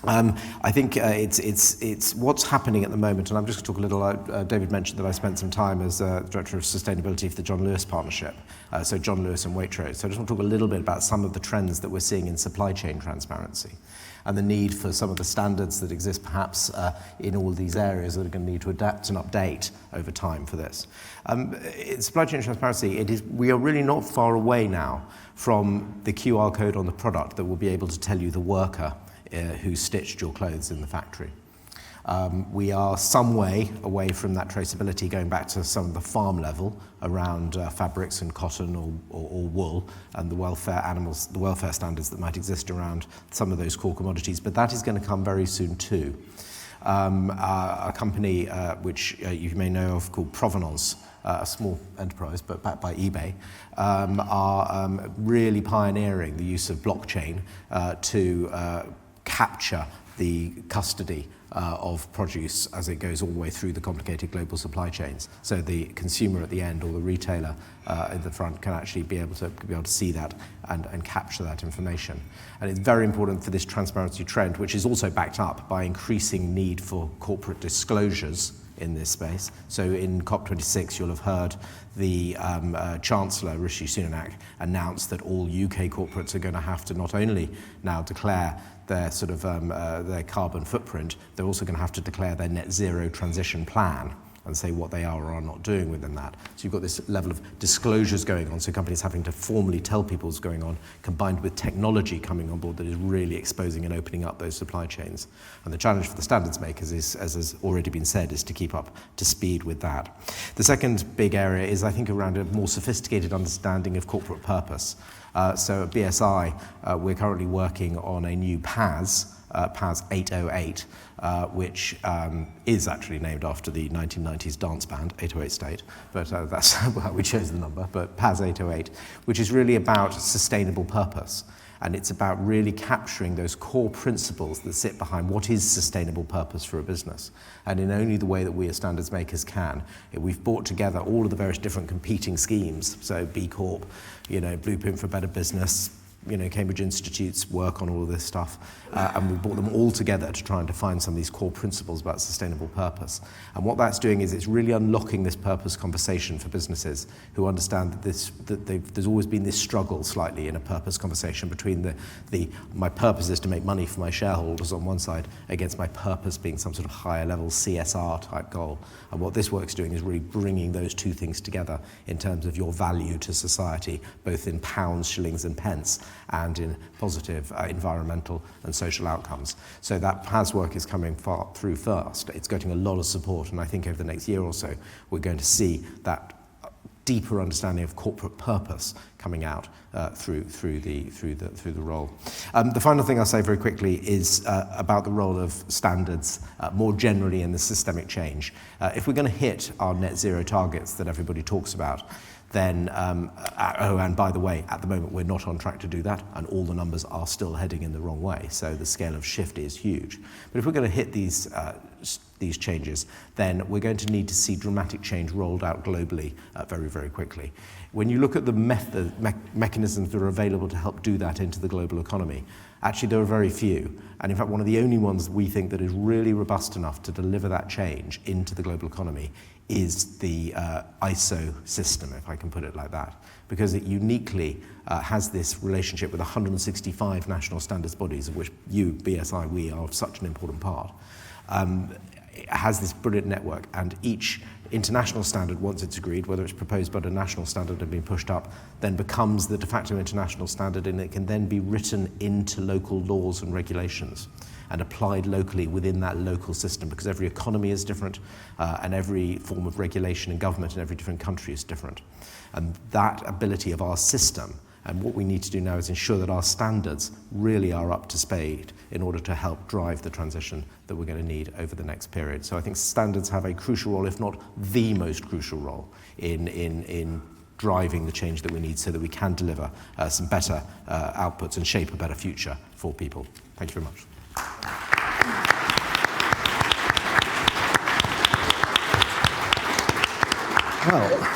I think it's what's happening at the moment, and I'm just going to talk a little. David mentioned that I spent some time as Director of Sustainability for the John Lewis Partnership, so John Lewis and Waitrose. So I just want to talk a little bit about some of the trends that we're seeing in supply chain transparency and the need for some of the standards that exist perhaps in all these areas that are going to need to adapt and update over time for this. In supply chain transparency, we are really not far away now from the QR code on the product that will be able to tell you the worker who stitched your clothes in the factory. We are some way away from that traceability, going back to some of the farm level around fabrics and cotton or wool and the welfare standards that might exist around some of those core commodities, but that is going to come very soon too. A company which you may know of called Provenance, a small enterprise but backed by eBay, are really pioneering the use of blockchain to capture the custody of produce as it goes all the way through the complicated global supply chains. So the consumer at the end or the retailer at the front can actually be able to see that and capture that information. And it's very important for this transparency trend, which is also backed up by increasing need for corporate disclosures in this space. So in COP26, you'll have heard the Chancellor, Rishi Sunak, announce that all UK corporates are going to have to not only now declare their sort of their carbon footprint, they're also going to have to declare their net zero transition plan and say what they are or are not doing within that. So you've got this level of disclosures going on, so companies having to formally tell people what's going on, combined with technology coming on board that is really exposing and opening up those supply chains. And the challenge for the standards makers is, as has already been said, is to keep up to speed with that. The second big area is, I think, around a more sophisticated understanding of corporate purpose. So at BSI, we're currently working on a new PAS, PAS 808, which is actually named after the 1990s dance band, 808 State, but that's how we chose the number, but PAS 808, which is really about sustainable purpose. And it's about really capturing those core principles that sit behind what is sustainable purpose for a business. And in only the way that we as standards makers can. We've brought together all of the various different competing schemes, so B Corp, Blueprint for Better Business, Cambridge Institute's work on all of this stuff, and we brought them all together to try and define some of these core principles about sustainable purpose. And what that's doing is it's really unlocking this purpose conversation for businesses who understand that there's always been this struggle slightly in a purpose conversation between my purpose is to make money for my shareholders on one side against my purpose being some sort of higher level CSR type goal. And what this work's doing is really bringing those two things together in terms of your value to society, both in pounds, shillings and pence, and in positive environmental and social outcomes. So that PAS work is coming through first. It's getting a lot of support, and I think over the next year or so, we're going to see that deeper understanding of corporate purpose coming out through the role. The final thing I'll say very quickly is about the role of standards more generally in the systemic change. If we're going to hit our net zero targets that everybody talks about, then, and by the way, at the moment we're not on track to do that, and all the numbers are still heading in the wrong way, so the scale of shift is huge. But if we're going to hit these changes, then we're going to need to see dramatic change rolled out globally very, very quickly. When you look at the mechanisms that are available to help do that into the global economy, actually there are very few. And in fact, one of the only ones we think that is really robust enough to deliver that change into the global economy is the ISO system, if I can put it like that, because it uniquely has this relationship with 165 national standards bodies, of which you, BSI, we are such an important part. It has this brilliant network, and each international standard, once it's agreed, whether it's proposed but a national standard and being pushed up, then becomes the de facto international standard, and it can then be written into local laws and regulations and applied locally within that local system, because every economy is different and every form of regulation and government in every different country is different. And that ability of our system, and what we need to do now is ensure that our standards really are up to speed in order to help drive the transition that we're going to need over the next period. So I think standards have a crucial role, if not the most crucial role, in driving the change that we need so that we can deliver some better outputs and shape a better future for people. Thank you very much. Well,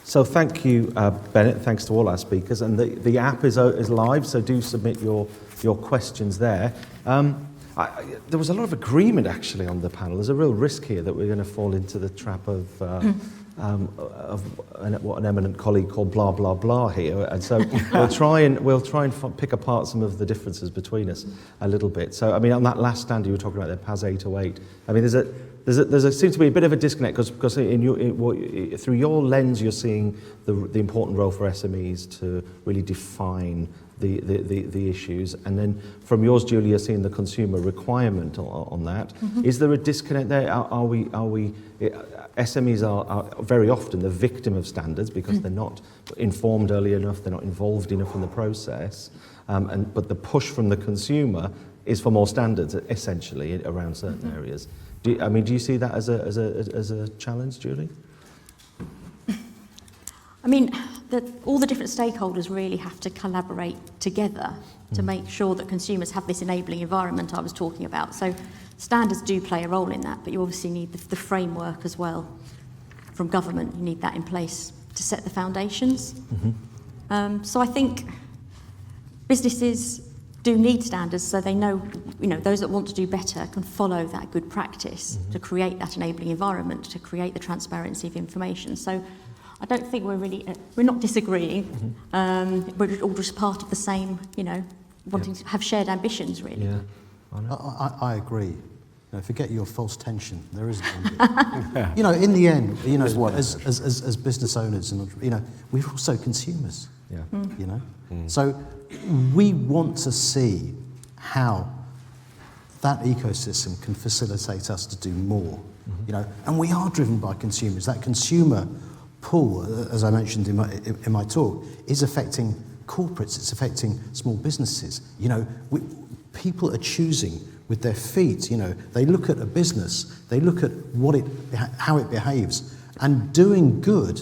so thank you, Bennett. Thanks to all our speakers. And the app is live, so do submit your questions there. There was a lot of agreement, actually, on the panel. There's a real risk here that we're going to fall into the trap of what an eminent colleague called blah, blah, blah here. And so we'll try and pick apart some of the differences between us a little bit. So, I mean, on that last stand you were talking about, the PAS 808, I mean, there seems to be a bit of a disconnect because through your lens you're seeing the important role for SMEs to really define the issues, and then from yours, Julie, you're seeing the consumer requirement on that. Mm-hmm. Is there a disconnect there? Are we SMEs are very often the victim of standards because they're not informed early enough, they're not involved enough in the process, but the push from the consumer is for more standards, essentially, around certain areas. Do you see that as a challenge, Julie? I mean, all the different stakeholders really have to collaborate together to make sure that consumers have this enabling environment I was talking about. So standards do play a role in that, but you obviously need the framework as well from government. You need that in place to set the foundations. Mm-hmm. So I think businesses do need standards so they know, those that want to do better can follow that good practice to create that enabling environment, to create the transparency of information. So I don't think we're not disagreeing. We're all just part of the same, wanting to have shared ambitions, really. Yeah, I agree. Forget your false tension. There isn't one. In the end, as business owners, and we're also consumers. Yeah. So we want to see how that ecosystem can facilitate us to do more. And we are driven by consumers. That consumer pull, as I mentioned in my talk, is affecting corporates. It's affecting small businesses. people are choosing with their feet. They look at a business, they look at how it behaves, and doing good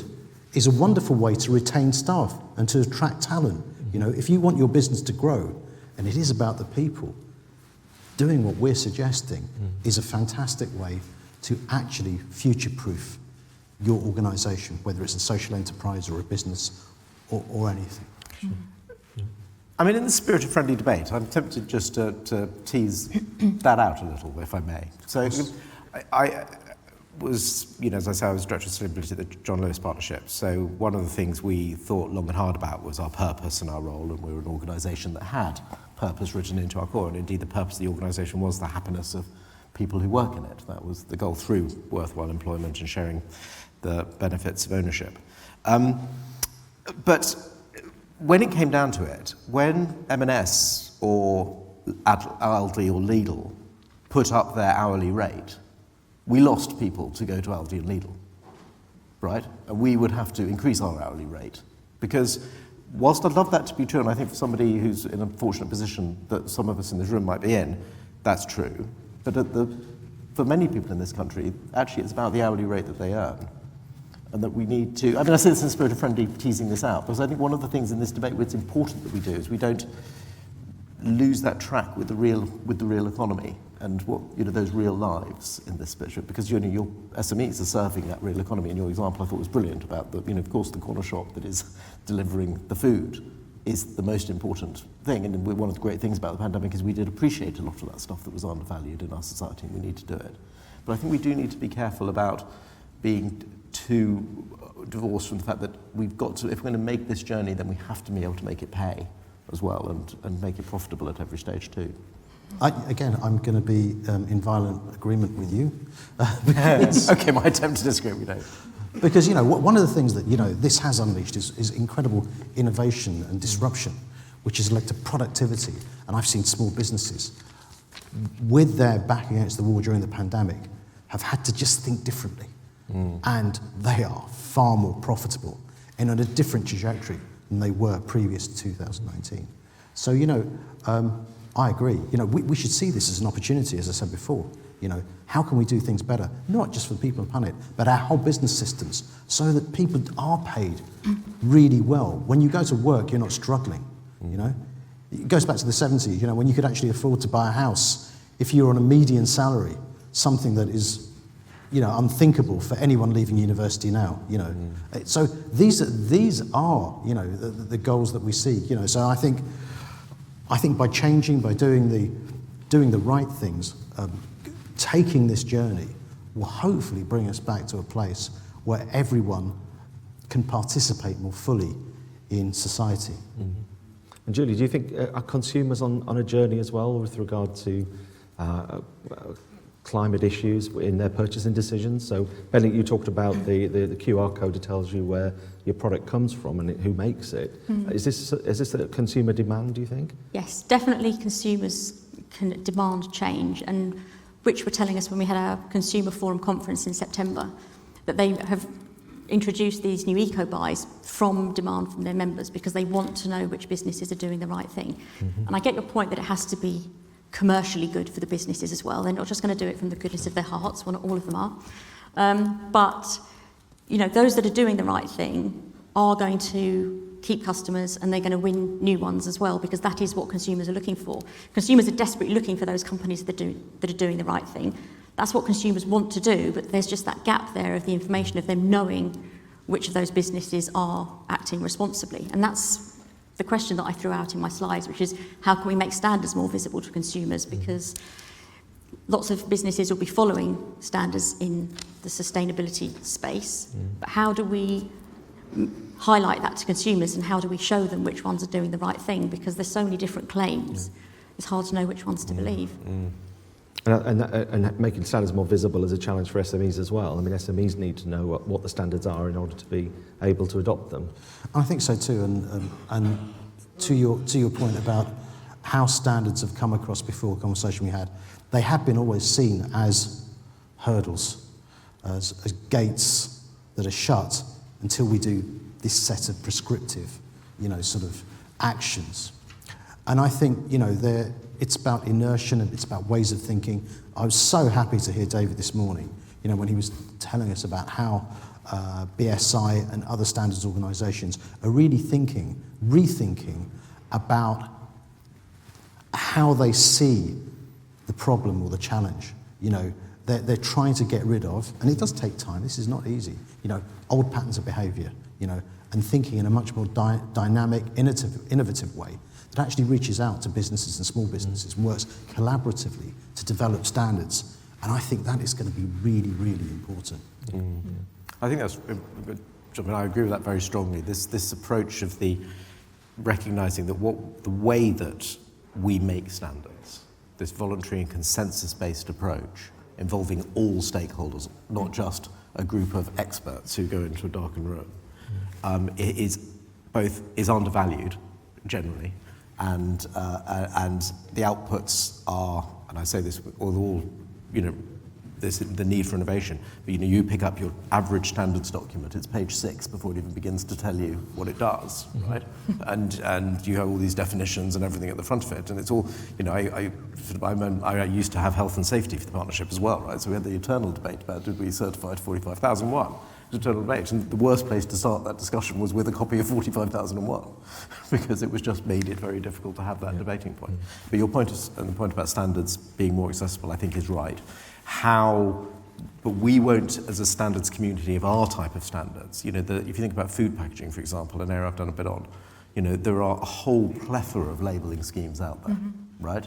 is a wonderful way to retain staff and to attract talent. If you want your business to grow, and it is about the people, doing what we're suggesting is a fantastic way to actually future-proof your organisation, whether it's a social enterprise or a business or anything. I mean, in the spirit of friendly debate, I'm tempted just to tease that out a little, if I may. So I was, as I say, I was Director of Sustainability at the John Lewis Partnership. So one of the things we thought long and hard about was our purpose and our role, and we were an organisation that had purpose written into our core, and indeed the purpose of the organisation was the happiness of people who work in it. That was the goal through worthwhile employment and sharing the benefits of ownership. But when it came down to it, when M&S or Aldi or Lidl put up their hourly rate, we lost people to go to Aldi and Lidl, right? And we would have to increase our hourly rate, because whilst I'd love that to be true, and I think for somebody who's in a fortunate position that some of us in this room might be in, that's true. But for many people in this country, actually it's about the hourly rate that they earn. And that we need to, I say this in the spirit of friendly teasing this out, because I think one of the things in this debate where it's important that we do is we don't lose that track with the real economy and what those real lives in this picture, because your SMEs are serving that real economy. And your example I thought was brilliant about of course the corner shop that is delivering the food is the most important thing. And one of the great things about the pandemic is we did appreciate a lot of that stuff that was undervalued in our society, and we need to do it. But I think we do need to be careful about being too divorced from the fact that we've got to, if we're going to make this journey, then we have to be able to make it pay as well, and make it profitable at every stage too. I'm going to be in violent agreement with you. Okay, my attempt to disagree, we don't. Because, one of the things that, this has unleashed is incredible innovation and disruption, which has led to productivity. And I've seen small businesses, with their back against the wall during the pandemic, have had to just think differently. And they are far more profitable and on a different trajectory than they were previous to 2019. So, I agree. We should see this as an opportunity, as I said before. How can we do things better? Not just for the people on the planet, but our whole business systems, so that people are paid really well. When you go to work, you're not struggling, It goes back to the 70s, when you could actually afford to buy a house if you're on a median salary, something that is unthinkable for anyone leaving university now, So these are the goals that we see, So I think by changing, by doing the right things, taking this journey will hopefully bring us back to a place where everyone can participate more fully in society. And Julie, do you think are consumers on a journey as well with regard to climate issues in their purchasing decisions? So, Bennett, you talked about the QR code that tells you where your product comes from and who makes it. Is this a consumer demand, do you think? Yes, definitely consumers can demand change, and which were telling us when we had our Consumer Forum conference in September that they have introduced these new eco-buys from demand from their members because they want to know which businesses are doing the right thing. And I get your point that it has to be commercially good for the businesses as well. They're not just going to do it from the goodness of their hearts, well, not all of them are. But those that are doing the right thing are going to keep customers, and they're going to win new ones as well, because that is what consumers are looking for. Consumers are desperately looking for those companies that are doing the right thing. That's what consumers want to do, but there's just that gap there of the information of them knowing which of those businesses are acting responsibly. And that's the question that I threw out in my slides, which is how can we make standards more visible to consumers? Because lots of businesses will be following standards in the sustainability space, but how do we highlight that to consumers, and how do we show them which ones are doing the right thing? Because there's so many different claims, it's hard to know which ones to believe. And making standards more visible is a challenge for SMEs as well. I mean, SMEs need to know what the standards are in order to be able to adopt them. I think so too, and to your point about how standards have come across before, the conversation we had, they have been always seen as hurdles, as gates that are shut until we do this set of prescriptive, sort of actions. And I think, it's about inertia and it's about ways of thinking. I was so happy to hear David this morning, when he was telling us about how BSI and other standards organisations are really rethinking about how they see the problem or the challenge. They're trying to get rid of, and it does take time, this is not easy, old patterns of behaviour, and thinking in a much more dynamic, innovative way that actually reaches out to businesses and small businesses and works collaboratively to develop standards. And I think that is going to be really, really important. I think I agree with that very strongly. This approach of the recognising that the way that we make standards, this voluntary and consensus-based approach involving all stakeholders, not just a group of experts who go into a darkened room, is undervalued generally, and the outputs are, and I say this with all the need for innovation, but you pick up your average standards document, it's page 6 before it even begins to tell you what it does, right? And you have all these definitions and everything at the front of it, and it's all, I used to have health and safety for the partnership as well, right? So we had the eternal debate about did we certify to 45,001? Eternal debate, and the worst place to start that discussion was with a copy of 45,001, because it was just made it very difficult to have that debating point. But your point and the point about standards being more accessible, I think, is right. But we won't, as a standards community of our type of standards, if you think about food packaging, for example, an area I've done a bit on, there are a whole plethora of labelling schemes out there, right?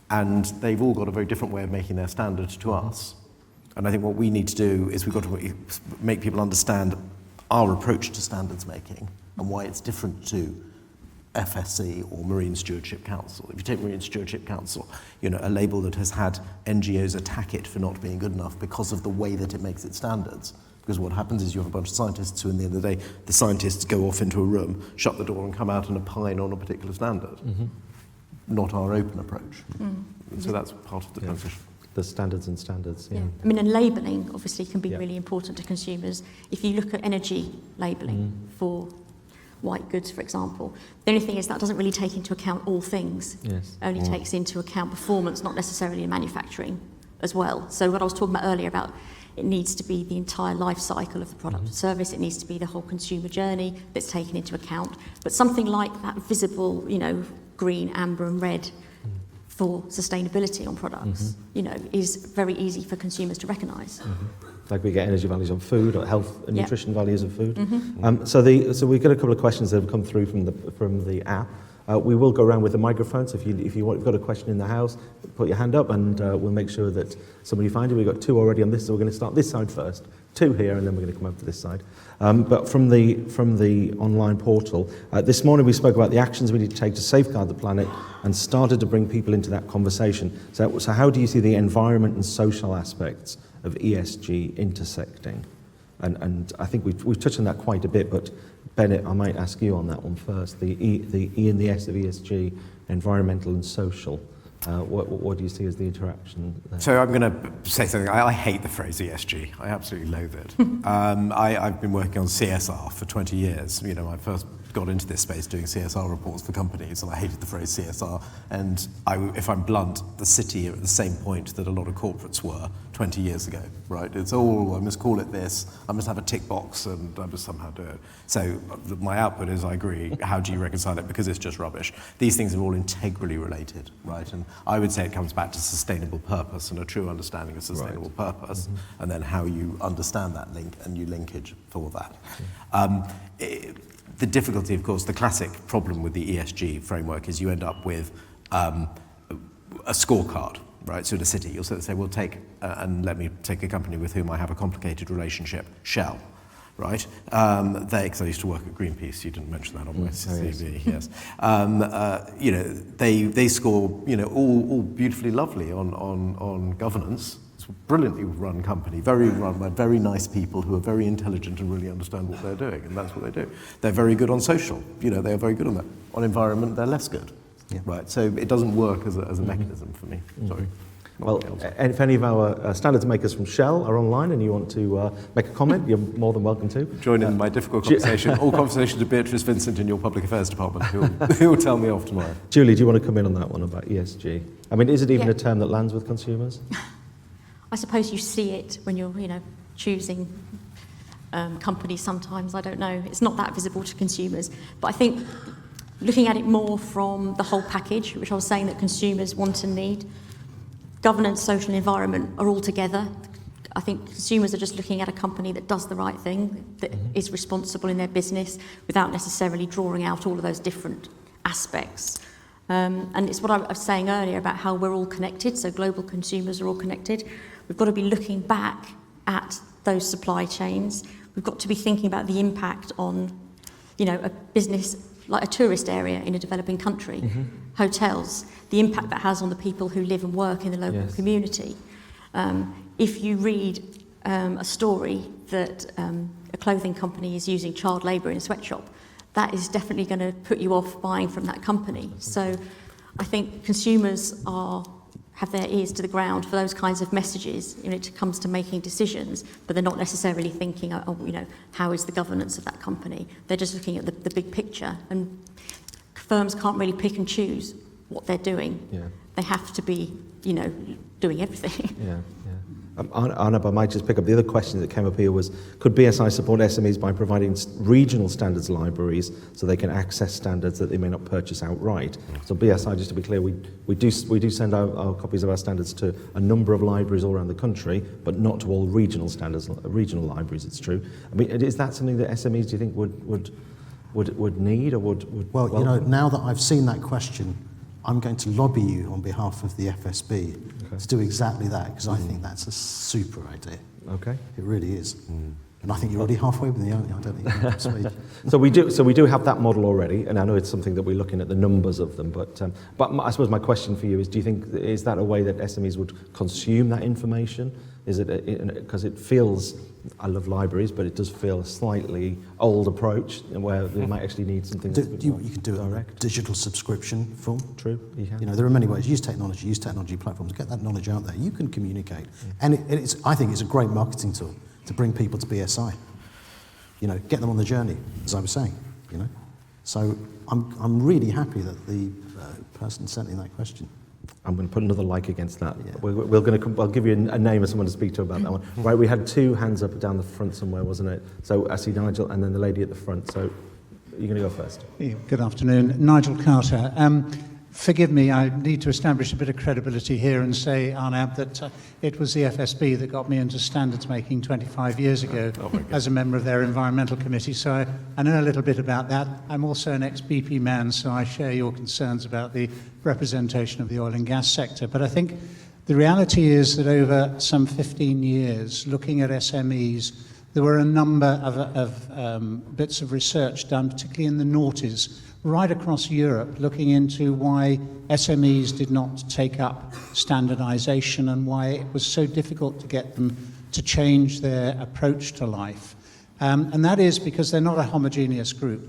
And they've all got a very different way of making their standard to us. And I think what we need to do is we've got to make people understand our approach to standards making and why it's different to FSC or Marine Stewardship Council. If you take Marine Stewardship Council, a label that has had NGOs attack it for not being good enough because of the way that it makes its standards. Because what happens is you have a bunch of scientists who, in the end of the day, the scientists go off into a room, shut the door and come out and opine on a particular standard. Not our open approach. So that's part of the transition. The standards and standards, I mean, and labelling obviously can be really important to consumers. If you look at energy labelling for white goods, for example, the only thing is that doesn't really take into account all things. Only takes into account performance, not necessarily in manufacturing as well. So what I was talking about earlier about it needs to be the entire life cycle of the product or service. It needs to be the whole consumer journey that's taken into account. But something like that visible, green, amber and red for sustainability on products, is very easy for consumers to recognise. Like we get energy values on food or health and nutrition values of food. So we've got a couple of questions that have come through from the app. We will go around with the microphone, so if you've got a question in the house, put your hand up and we'll make sure that somebody finds it. We've got 2 already on this, so we're going to start this side first. 2 here, and then we're going to come over to this side. But from the online portal, this morning we spoke about the actions we need to take to safeguard the planet and started to bring people into that conversation. So how do you see the environment and social aspects of ESG intersecting? And I think we've touched on that quite a bit, but Bennett, I might ask you on that one first. The E and the S of ESG, environmental and social. What do you see as the interaction there? So I'm going to say something. I hate the phrase ESG. I absolutely loathe it. I've been working on CSR for 20 years. I first got into this space doing CSR reports for companies, and I hated the phrase CSR. And if I'm blunt, the city are at the same point that a lot of corporates were 20 years ago, right? It's all, I must call it this, I must have a tick box, and I must somehow do it. So my output is, I agree, how do you reconcile it? Because it's just rubbish. These things are all integrally related, right? And I would say it comes back to sustainable purpose and a true understanding of sustainable purpose, and then how you understand that link and you linkage for that. The difficulty, of course, the classic problem with the ESG framework is you end up with a scorecard, right? So in a city, you'll say, well, and let me take a company with whom I have a complicated relationship, Shell, right? Because I used to work at Greenpeace, you didn't mention that on my CV, yes. They score, all beautifully lovely on governance. It's a brilliantly run company, run by very nice people who are very intelligent and really understand what they're doing, and that's what they do. They're very good on social, they are very good on that. On environment, they're less good, right? So it doesn't work as a mechanism for me. Sorry. Well, if any of our standards makers from Shell are online and you want to make a comment, you're more than welcome to. Join in my difficult conversation, all conversation to Beatrice Vincent in your Public Affairs Department, who will tell me off tomorrow. Julie, do you want to come in on that one about ESG? I mean, is it even Yeah. a term that lands with consumers? I suppose you see it when you're, choosing companies sometimes, I don't know. It's not that visible to consumers. But I think looking at it more from the whole package, which I was saying that consumers want and need, governance, social and environment are all together. I think consumers are just looking at a company that does the right thing, that is responsible in their business without necessarily drawing out all of those different aspects. And it's what I was saying earlier about how we're all connected, so global consumers are all connected. We've got to be looking back at those supply chains. We've got to be thinking about the impact on, a business like a tourist area in a developing country, hotels, the impact that has on the people who live and work in the local community. If you read a story that a clothing company is using child labour in a sweatshop, that is definitely going to put you off buying from that company. So I think consumers have their ears to the ground for those kinds of messages when it comes to making decisions, but they're not necessarily thinking, how is the governance of that company? They're just looking at the big picture, and firms can't really pick and choose what they're doing. Yeah. They have to be, doing everything. Yeah. Arnab, I might just pick up the other question that came up here was, could BSI support SMEs by providing regional standards libraries so they can access standards that they may not purchase outright? So BSI, just to be clear, we do send our copies of our standards to a number of libraries all around the country, but not to all regional libraries, it's true. I mean, is that something that SMEs, do you think, would need or would Well, now that I've seen that question, I'm going to lobby you on behalf of the FSB to do exactly that, because I think that's a super idea. Okay. It really is. And I think you're already halfway with the only. I don't think you're persuaded. So we do have that model already, and I know it's something that we're looking at the numbers of them. But I suppose my question for you is: do you think is that a way that SMEs would consume that information? Is it because it feels, I love libraries, but it does feel a slightly old approach where they might actually need something. You can do a digital subscription form. True. There are many ways. Use technology platforms. Get that knowledge out there. You can communicate, and I think it's a great marketing tool to bring people to BSI. Get them on the journey, as I was saying. So I'm really happy that the person sent in that question. I'm going to put another like against that. Yeah. I'll give you a name of someone to speak to about that one. Right, we had two hands up down the front somewhere, wasn't it? So I see Nigel and then the lady at the front. So you're going to go first. Yeah, good afternoon. Nigel Carter. Forgive me, I need to establish a bit of credibility here and say, Arnab, that it was the FSB that got me into standards making 25 years ago as a member of their environmental committee, so I know a little bit about that. I'm also an ex-BP man, so I share your concerns about the representation of the oil and gas sector. But I think the reality is that over some 15 years, looking at SMEs, there were a number of bits of research done, particularly in the noughties, right across Europe, looking into why SMEs did not take up standardization and why it was so difficult to get them to change their approach to life. And that is because they're not a homogeneous group.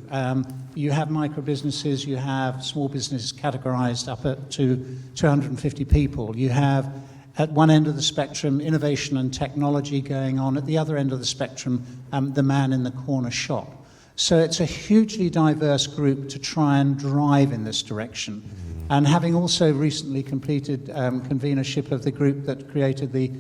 You have micro businesses, you have small businesses categorized up to 250 people. You have, at one end of the spectrum, innovation and technology going on. At the other end of the spectrum, the man in the corner shop. So it's a hugely diverse group to try and drive in this direction. And having also recently completed convenership of the group that created the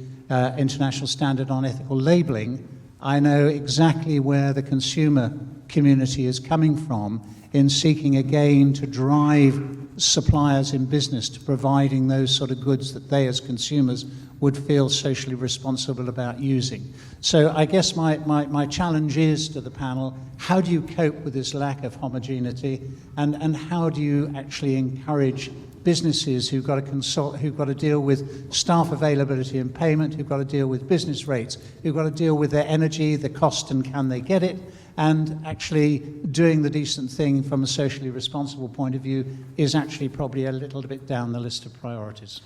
International Standard on Ethical Labelling, I know exactly where the consumer community is coming from in seeking again to drive suppliers in business to providing those sort of goods that they as consumers would feel socially responsible about using. So I guess my challenge is to the panel, how do you cope with this lack of homogeneity, and how do you actually encourage businesses who've got to deal with staff availability and payment, who've got to deal with business rates, who've got to deal with their energy, the cost and can they get it, and actually doing the decent thing from a socially responsible point of view is actually probably a little bit down the list of priorities.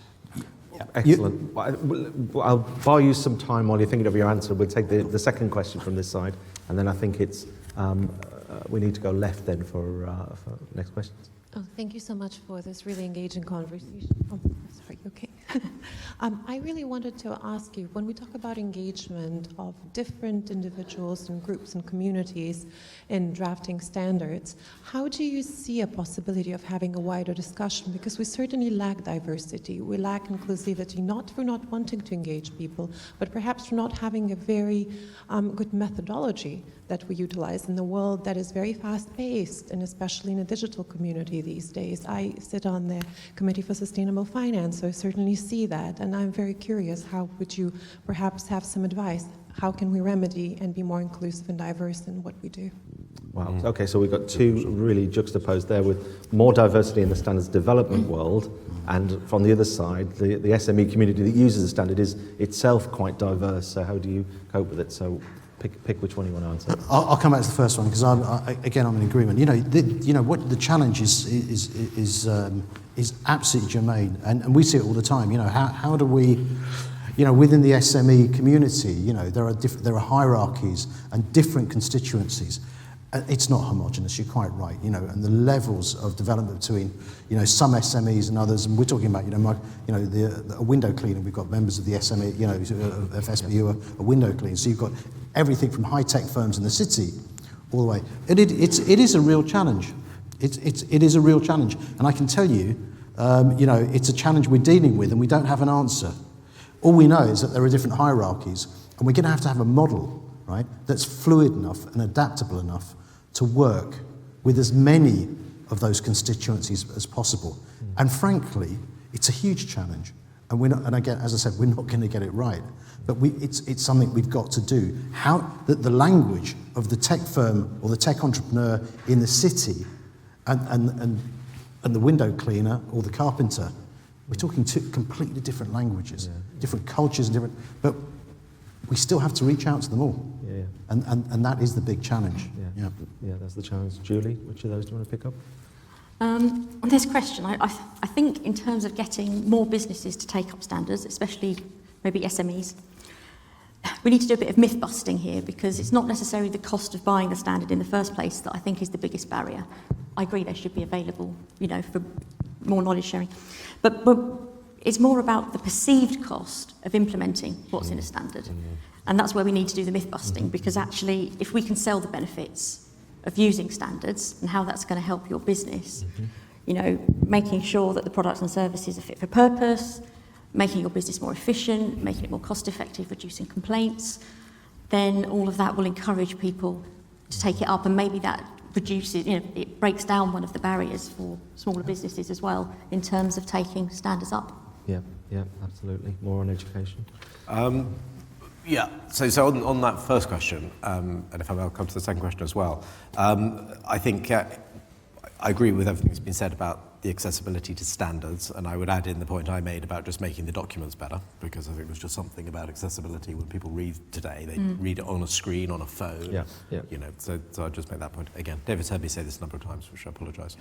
Excellent. I'll buy you some time while you're thinking of your answer. We'll take the second question from this side, and then I think it's we need to go left then for next questions. Oh, thank you so much for this really engaging conversation. Oh, sorry, okay. I really wanted to ask you, when we talk about engagement of different individuals and groups and communities in drafting standards, how do you see a possibility of having a wider discussion? Because we certainly lack diversity, we lack inclusivity, not for not wanting to engage people, but perhaps for not having a very good methodology that we utilize in the world that is very fast-paced, and especially in a digital community these days. I sit on the Committee for Sustainable Finance, so I certainly see that, and I'm very curious, how would you perhaps have some advice? How can we remedy and be more inclusive and diverse in what we do? Wow. Okay, so we've got two really juxtaposed there, with more diversity in the standards development world, and from the other side, the SME community that uses the standard is itself quite diverse. So how do you cope with it? So pick which one you want to answer. I'll come back to the first one because I'm in agreement. What the challenge is absolutely germane, and we see it all the time. How do we, within the SME community, there are hierarchies and different constituencies. It's not homogenous. You're quite right. And the levels of development between, some SMEs and others. And we're talking about, a window cleaner. We've got members of the SME, of SBU, a window cleaner. So you've got everything from high-tech firms in the city all the way. And it is a real challenge. It is a real challenge. And I can tell you, it's a challenge we're dealing with, and we don't have an answer. All we know is that there are different hierarchies, and we're going to have a model, right, that's fluid enough and adaptable enough to work with as many of those constituencies as possible. And frankly, it's a huge challenge. And we're not, and again, as I said, we're not going to get it right. But it's something we've got to do. How that the language of the tech firm or the tech entrepreneur in the city and the window cleaner or the carpenter, we're talking two completely different languages, different cultures, but we still have to reach out to them all. Yeah. And that is the big challenge. Yeah, that's the challenge. Julie, which of those do you want to pick up? On this question, I think in terms of getting more businesses to take up standards, especially maybe SMEs, we need to do a bit of myth busting here, because it's not necessarily the cost of buying the standard in the first place that I think is the biggest barrier. I agree they should be available, for more knowledge sharing. But it's more about the perceived cost of implementing what's in a standard. And that's where we need to do the myth busting, because actually, if we can sell the benefits of using standards and how that's going to help your business, making sure that the products and services are fit for purpose, making your business more efficient, making it more cost effective, reducing complaints, then all of that will encourage people to take it up, and maybe that reduces, it breaks down one of the barriers for smaller businesses as well in terms of taking standards up. Yeah, absolutely. More on education. So on that first question, and if I may, I'll come to the second question as well. I think I agree with everything that's been said about the accessibility to standards, and I would add in the point I made about just making the documents better, because I think there's just something about accessibility when people read today. They read it on a screen, on a phone. So I'll just make that point again. David's heard me say this a number of times, which I apologise.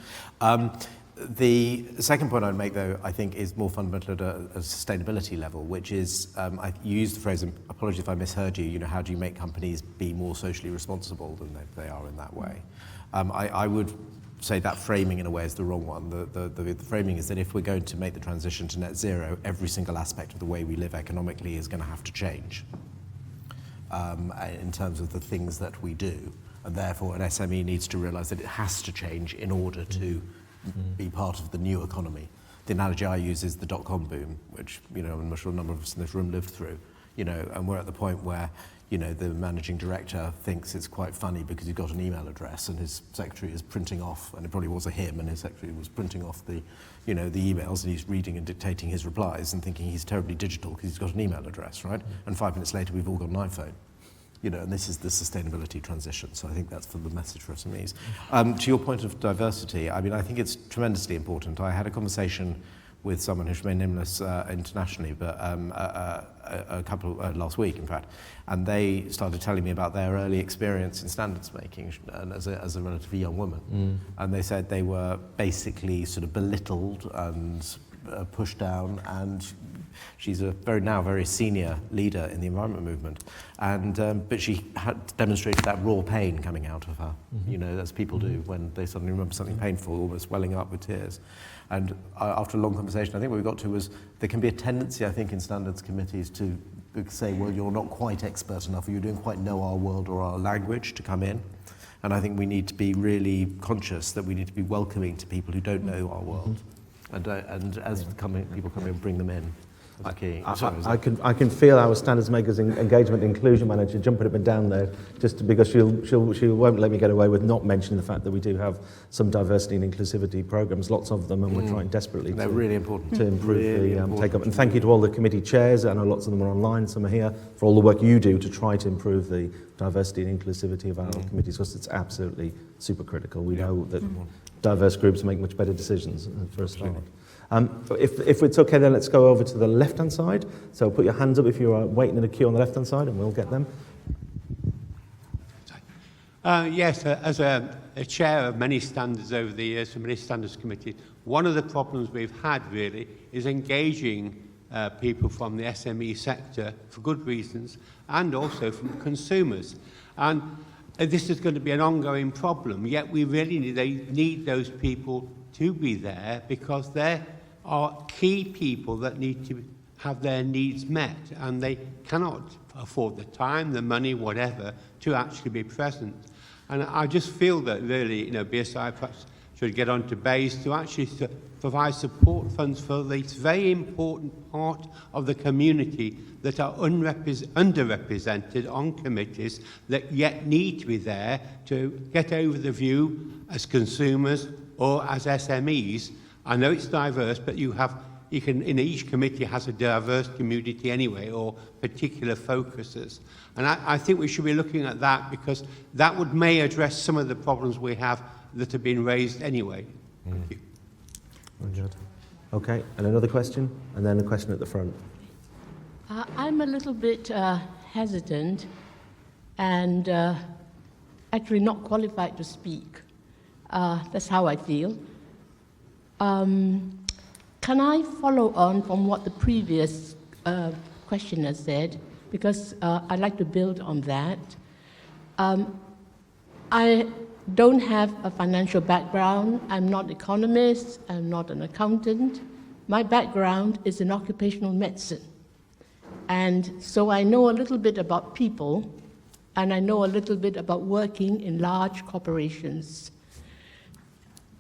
The second point I'd make, though, I think is more fundamental at a sustainability level, which is, you used the phrase, and apologies if I misheard you, how do you make companies be more socially responsible than they are in that way? I would say that framing in a way is the wrong one. The framing is that if we're going to make the transition to net zero, every single aspect of the way we live economically is going to have to change in terms of the things that we do. And therefore, an SME needs to realise that it has to change in order to be part of the new economy. The analogy I use is the dot-com boom, which, I'm sure a number of us in this room lived through, and we're at the point where, the managing director thinks it's quite funny because he's got an email address and his secretary is printing off, and it probably was a him, and his secretary was printing off the emails, and he's reading and dictating his replies and thinking he's terribly digital because he's got an email address, right? And 5 minutes later, we've all got an iPhone. And this is the sustainability transition. So I think that's the message for SMEs. To your point of diversity, I think it's tremendously important. I had a conversation with someone who's remained nameless internationally, but a couple last week, in fact, and they started telling me about their early experience in standards making, and as a relatively young woman, and they said they were basically sort of belittled and pushed down, and She's a very senior leader in the environment movement, and but she had demonstrated that raw pain coming out of her. You know, as people do when they suddenly remember something painful, almost welling up with tears. And after a long conversation, I think what we got to was there can be a tendency, I think, in standards committees to say, well, you're not quite expert enough, or you don't quite know our world or our language to come in. And I think we need to be really conscious that we need to be welcoming to people who don't know our world. And as people come in, bring them in. Okay. I can feel our standards makers engagement inclusion manager jumping up and down there, just because she won't let me get away with not mentioning the fact that we do have some diversity and inclusivity programs, lots of them, and we're trying desperately to improve the take up. And thank you to all the committee chairs. I know lots of them are online, some are here, for all the work you do to try to improve the diversity and inclusivity of our committees, because it's absolutely super critical. We know that diverse groups make much better decisions for a start. If it's okay, then let's go over to the left-hand side. So put your hands up if you're waiting in a queue on the left-hand side, and we'll get them. Yes, as a chair of many standards over the years, for many standards committees, one of the problems we've had really is engaging people from the SME sector for good reasons, and also from consumers. And this is going to be an ongoing problem, yet we really need those people to be there, because they are key people that need to have their needs met, and they cannot afford the time, the money, whatever, to actually be present. And I just feel that really, BSI perhaps should get on to BASE to actually provide support funds for this very important part of the community that are underrepresented on committees, that yet need to be there to get over the view as consumers or as SMEs. I know it's diverse, but you can, in each committee has a diverse community anyway, or particular focuses. And I think we should be looking at that, because that may address some of the problems we have that have been raised anyway. Thank you. Good. Okay, and another question, and then a question at the front. I'm a little bit hesitant and actually not qualified to speak. That's how I feel. Can I follow on from what the previous questioner said? Because I'd like to build on that. I don't have a financial background. I'm not an economist. I'm not an accountant. My background is in occupational medicine. And so I know a little bit about people, and I know a little bit about working in large corporations.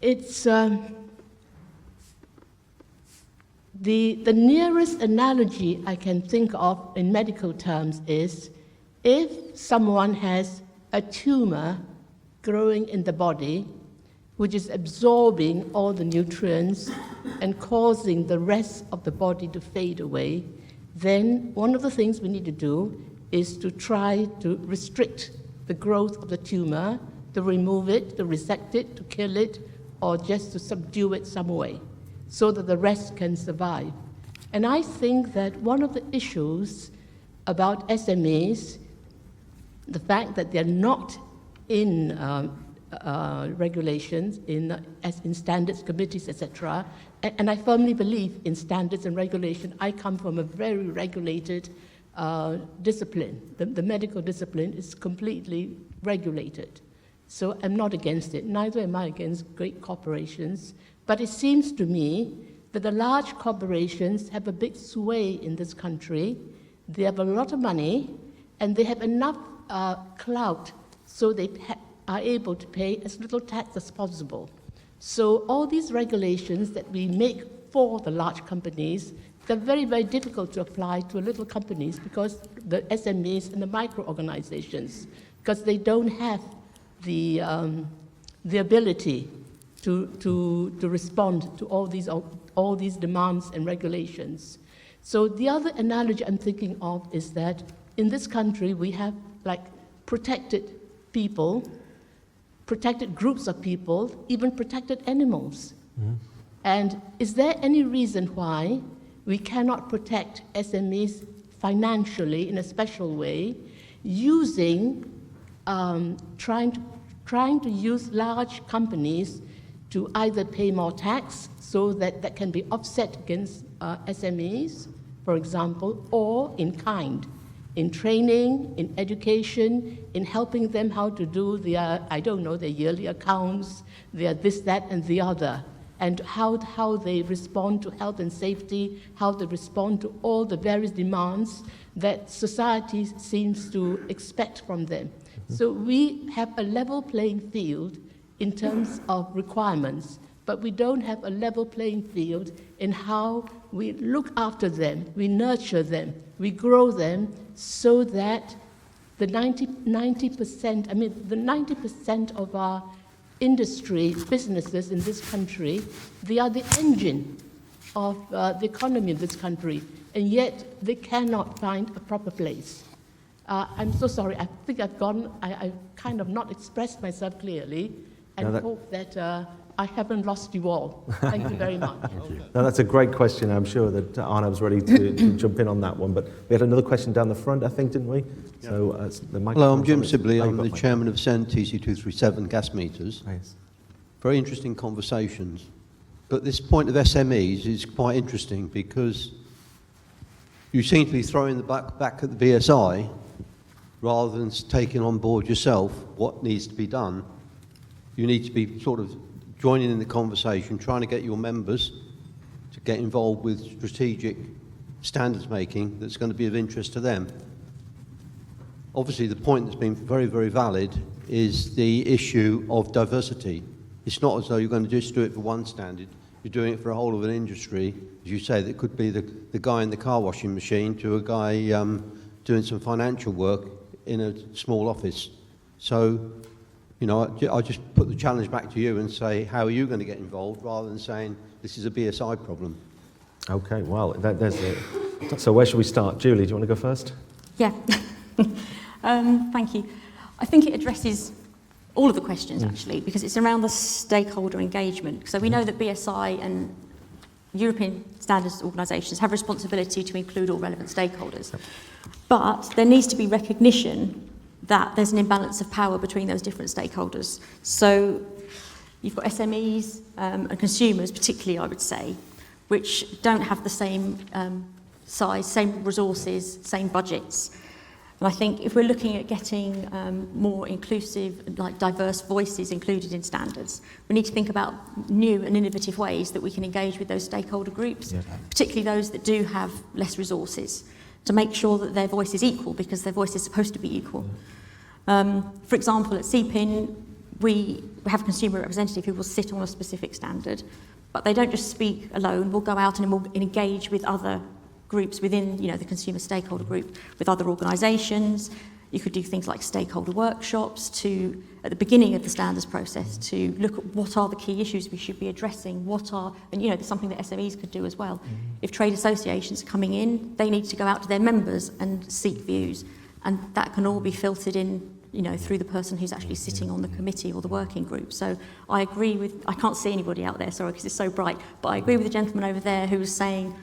It's the nearest analogy I can think of in medical terms is if someone has a tumor growing in the body, which is absorbing all the nutrients and causing the rest of the body to fade away, then one of the things we need to do is to try to restrict the growth of the tumor, to remove it, to resect it, to kill it, or just to subdue it some way, so that the rest can survive. And I think that one of the issues about SMEs, the fact that they're not in regulations, in standards committees, etc., and I firmly believe in standards and regulation. I come from a very regulated discipline. The medical discipline is completely regulated. So I'm not against it. Neither am I against great corporations. But it seems to me that the large corporations have a big sway in this country. They have a lot of money, and they have enough clout so they are able to pay as little tax as possible. So all these regulations that we make for the large companies, they're very, very difficult to apply to little companies, because the SMEs and the micro-organizations, because they don't have the ability to respond to all these demands and regulations. So the other analogy I'm thinking of is that in this country we have protected people, protected groups of people, even protected animals. Mm. And is there any reason why we cannot protect SMEs financially in a special way, using trying to use large companies to either pay more tax so that can be offset against SMEs, for example, or in kind, in training, in education, in helping them how to do their, their yearly accounts, their this, that, and the other, and how they respond to health and safety, how they respond to all the various demands that society seems to expect from them. So we have a level playing field in terms of requirements, but we don't have a level playing field in how we look after them, we nurture them, we grow them, so that the 90% of our industry, businesses in this country, they are the engine of the economy of this country, and yet they cannot find a proper place. I'm so sorry, I think I kind of not expressed myself clearly, and hope that I haven't lost you all. Thank you very much. No, that's a great question. I'm sure that Arna was ready to jump in on that one, but we had another question down the front, I think, didn't we? Yeah. So the microphone. Hello, I'm Jim Sibley. I'm the chairman of SEN TC237 gas meters. Nice. Very interesting conversations. But this point of SMEs is quite interesting because you seem to be throwing the back at the BSI rather than taking on board yourself what needs to be done. You need to be sort of joining in the conversation, trying to get your members to get involved with strategic standards making that's going to be of interest to them. Obviously, the point that's been very, very valid is the issue of diversity. It's not as though you're going to just do it for one standard. You're doing it for a whole of an industry. As you say, that could be the guy in the car washing machine to a guy doing some financial work in a small office. So, you know, I just put the challenge back to you and say, how are you going to get involved, rather than saying this is a BSI problem? Okay, well, there's it. So where should we start? Julie, do you want to go first? Yeah. Thank you. I think it addresses all of the questions, actually, because it's around the stakeholder engagement. So we know that BSI and European standards organisations have responsibility to include all relevant stakeholders. But there needs to be recognition that there's an imbalance of power between those different stakeholders. So you've got SMEs and consumers, particularly, I would say, which don't have the same size, same resources, same budgets. And I think if we're looking at getting more inclusive, like diverse voices included in standards, we need to think about new and innovative ways that we can engage with those stakeholder groups, particularly those that do have less resources, to make sure that their voice is equal, because their voice is supposed to be equal. For example, at CPIN, we have a consumer representative who will sit on a specific standard, but they don't just speak alone. We'll go out and we'll engage with other groups within, you know, the consumer stakeholder group, with other organisations. You could do things like stakeholder workshops to, at the beginning of the standards process, to look at what are the key issues we should be addressing, and you know, there's something that SMEs could do as well. If trade associations are coming in, they need to go out to their members and seek views, and that can all be filtered in, you know, through the person who's actually sitting on the committee or the working group. So I agree with, I can't see anybody out there, sorry, because it's so bright, but I agree with the gentleman over there who was saying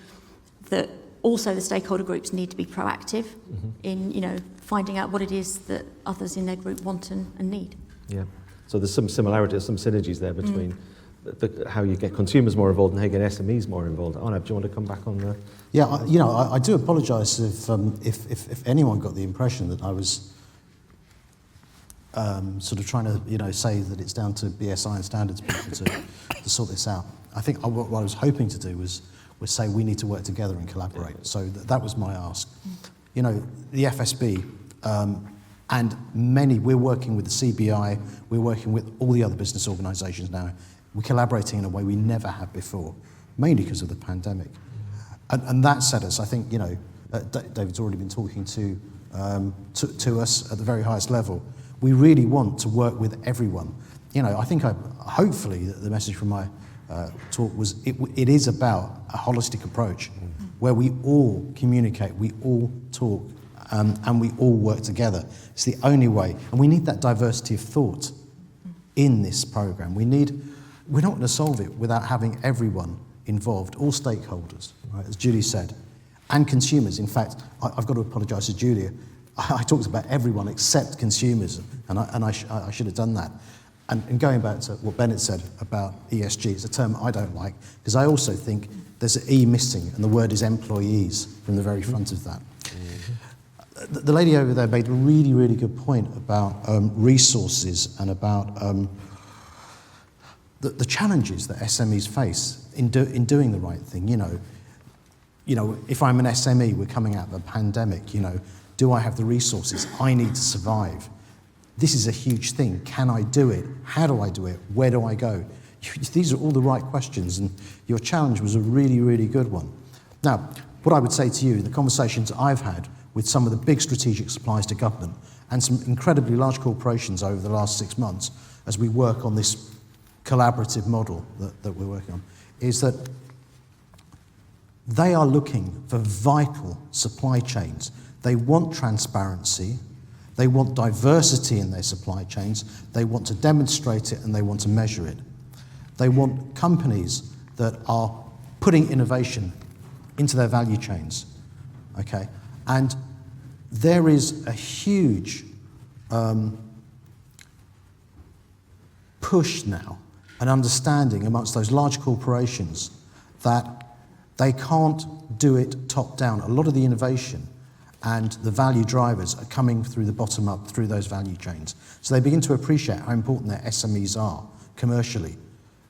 that also the stakeholder groups need to be proactive in, you know, finding out what it is that others in their group want and need. Yeah, so there's some similarities, some synergies there between how you get consumers more involved and how you get SMEs more involved. Arnav, do you want to come back on that? Yeah, I do apologise if anyone got the impression that I was sort of trying to, you know, say that it's down to BSI and standards people to sort this out. I think what I was hoping to do was say we need to work together and collaborate. So that was my ask. You know, the FSB and we're working with the CBI, we're working with all the other business organisations now. We're collaborating in a way we never have before, mainly because of the pandemic. And that set us, I think, you know, David's already been talking to us at the very highest level. We really want to work with everyone. You know, I think hopefully the message from my talk was it is about a holistic approach where we all communicate, we all talk, and we all work together. It's the only way, and we need that diversity of thought in this program. We're not going to solve it without having everyone involved, all stakeholders, right, as Julie said, and consumers. In fact, I've got to apologise to Julia. I talked about everyone except consumers, and I should have done that. And going back to what Bennett said about ESG, it's a term I don't like, because I also think there's an E missing, and the word is employees from the very front of that. The lady over there made a really, really good point about resources and about the challenges that SMEs face in doing the right thing. You know, if I'm an SME, we're coming out of a pandemic, do I have the resources? I need to survive. This is a huge thing. Can I do it? How do I do it? Where do I go? These are all the right questions, and your challenge was a really, really good one. Now, what I would say to you, the conversations I've had with some of the big strategic suppliers to government and some incredibly large corporations over the last 6 months as we work on this collaborative model that we're working on, is that they are looking for vital supply chains. They want transparency, they want diversity in their supply chains, they want to demonstrate it and they want to measure it. They want companies that are putting innovation into their value chains, okay? And there is a huge push now, an understanding amongst those large corporations that they can't do it top down. A lot of the innovation and the value drivers are coming through the bottom up, through those value chains. So they begin to appreciate how important their SMEs are commercially.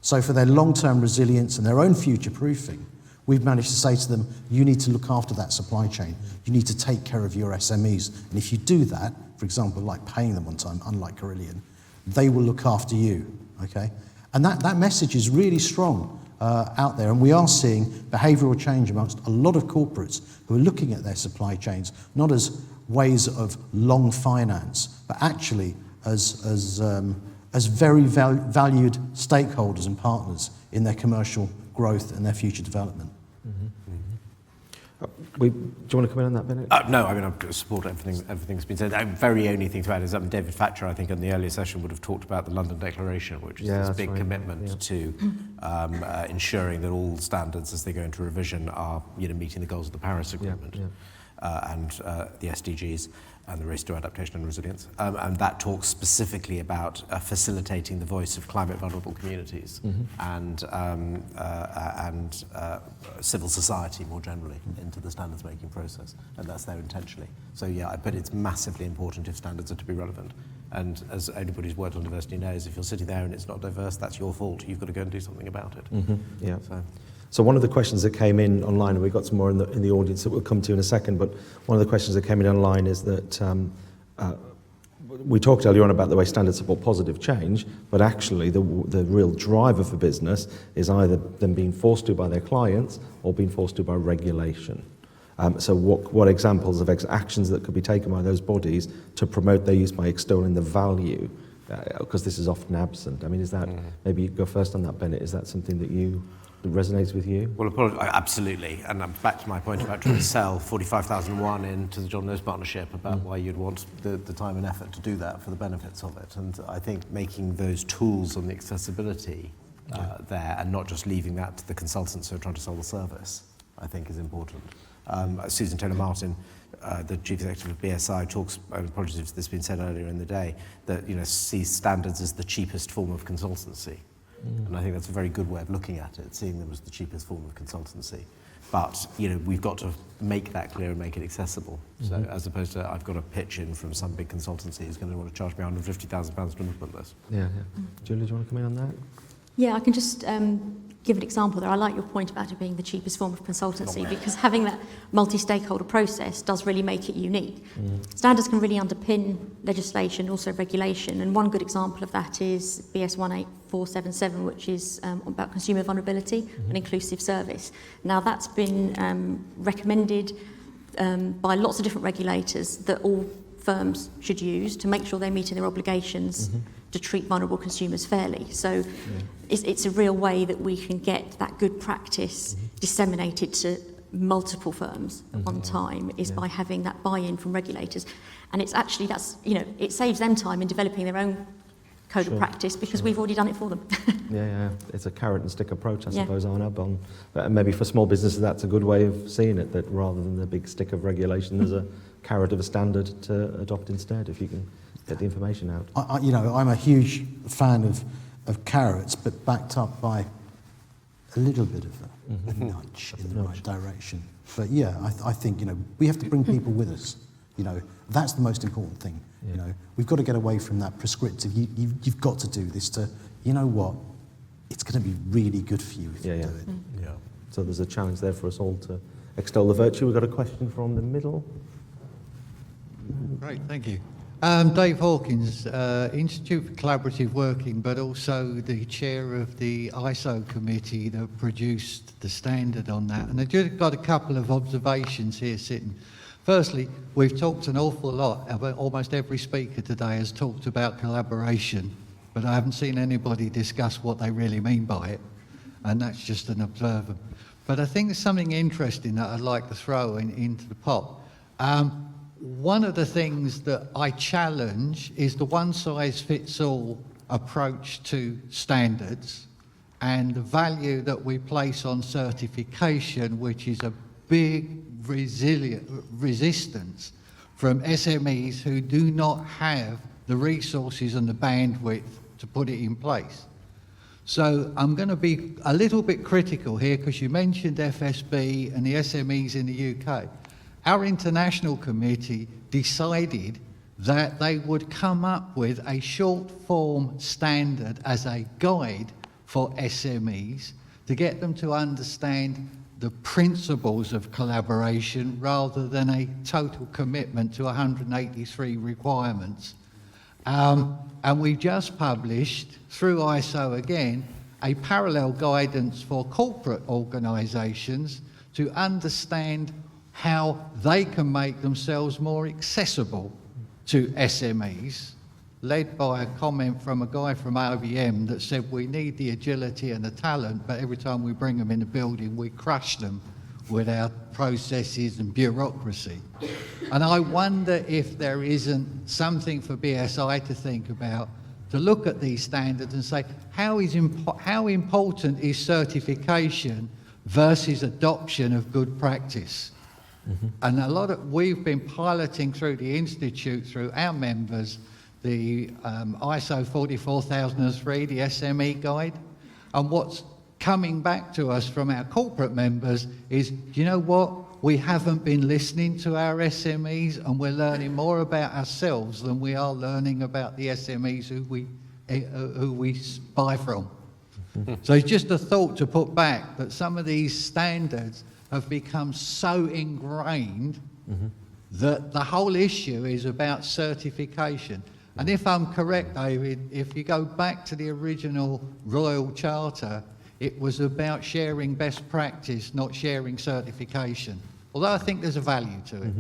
So for their long-term resilience and their own future proofing, we've managed to say to them, you need to look after that supply chain. You need to take care of your SMEs. And if you do that, for example, like paying them on time, unlike Carillion, they will look after you, okay? And that message is really strong out there. And we are seeing behavioural change amongst a lot of corporates who are looking at their supply chains, not as ways of long finance, but actually as very valued stakeholders and partners in their commercial growth and their future development. Do you want to come in on that, Bennett? No, I mean, I support everything that's been said. The very only thing to add is David Thatcher, I think, in the earlier session would have talked about the London Declaration, which is this big commitment to ensuring that all standards as they go into revision are meeting the goals of the Paris Agreement and the SDGs and the Race to Adaptation and Resilience. And that talks specifically about facilitating the voice of climate vulnerable communities and civil society more generally into the standards making process. And that's there intentionally. So yeah, but it's massively important if standards are to be relevant. And as anybody who's worked on diversity knows, if you're sitting there and it's not diverse, that's your fault. You've got to go and do something about it. So one of the questions that came in online, and we've got some more in the audience that we'll come to in a second, but one of the questions that came in online is that we talked earlier on about the way standards support positive change, but actually the real driver for business is either them being forced to by their clients or being forced to by regulation. So what examples of actions that could be taken by those bodies to promote their use by extolling the value, because this is often absent. I mean, is that, maybe you go first on that, Bennett, is that something that resonates with you? Well, absolutely. And I'm back to my point about trying to sell 45,001 into the John Lewis Partnership about why you'd want the time and effort to do that for the benefits of it. And I think making those tools on the accessibility there and not just leaving that to the consultants who are trying to sell the service, I think is important. Susan Taylor-Martin, the Chief Executive of Bsi, talks, apologies if this has been said earlier in the day, that sees standards as the cheapest form of consultancy. And I think that's a very good way of looking at it, seeing them as the cheapest form of consultancy. But, we've got to make that clear and make it accessible. So as opposed to, I've got a pitch in from some big consultancy who's going to want to charge me £150,000 to implement this. Julie, do you want to come in on that? Yeah, I can just give an example there. I like your point about it being the cheapest form of consultancy because having that multi-stakeholder process does really make it unique. Standards can really underpin legislation, also regulation, and one good example of that is BS 18477, which is about consumer vulnerability and inclusive service. Now that's been recommended by lots of different regulators that all firms should use to make sure they're meeting their obligations to treat vulnerable consumers fairly. So it's a real way that we can get that good practice disseminated to multiple firms at one time is by having that buy-in from regulators. And it's actually, it saves them time in developing their own code of practice because we've already done it for them. It's a carrot and stick approach, I suppose, but maybe for small businesses that's a good way of seeing it, that rather than the big stick of regulation, there's a carrot of a standard to adopt instead, if you can get the information out. I'm a huge fan of carrots, but backed up by a little bit of a nudge in the right direction. But yeah, I think, you know, we have to bring people with us. You know, that's the most important thing. You know, we've got to get away from that prescriptive, you've got to do this, to, you know what, it's going to be really good for you if you do it. Yeah. So there's a challenge there for us all to extol the virtue. We've got a question from the middle. Great, thank you. Dave Hawkins, Institute for Collaborative Working, but also the chair of the ISO committee that produced the standard on that. And I've just got a couple of observations here sitting. Firstly, we've talked an awful lot, about almost every speaker today has talked about collaboration, but I haven't seen anybody discuss what they really mean by it, and that's just an observer. But I think there's something interesting that I'd like to throw into the pot. One of the things that I challenge is the one-size-fits-all approach to standards and the value that we place on certification, which is a big resistance from SMEs who do not have the resources and the bandwidth to put it in place. So I'm going to be a little bit critical here because you mentioned FSB and the SMEs in the UK. Our international committee decided that they would come up with a short form standard as a guide for SMEs to get them to understand the principles of collaboration rather than a total commitment to 183 requirements. And we just published, through ISO again, a parallel guidance for corporate organisations to understand how they can make themselves more accessible to SMEs, led by a comment from a guy from IBM that said we need the agility and the talent, but every time we bring them in the building, we crush them with our processes and bureaucracy. And I wonder if there isn't something for BSI to think about, to look at these standards and say, how important is certification versus adoption of good practice? And we've been piloting through the Institute, through our members, the ISO 44003, the SME guide. And what's coming back to us from our corporate members is, do you know what? We haven't been listening to our SMEs, and we're learning more about ourselves than we are learning about the SMEs who we buy from. So it's just a thought to put back that some of these standards have become so ingrained that the whole issue is about certification. And if I'm correct, David, if you go back to the original Royal Charter, it was about sharing best practice, not sharing certification. Although I think there's a value to it.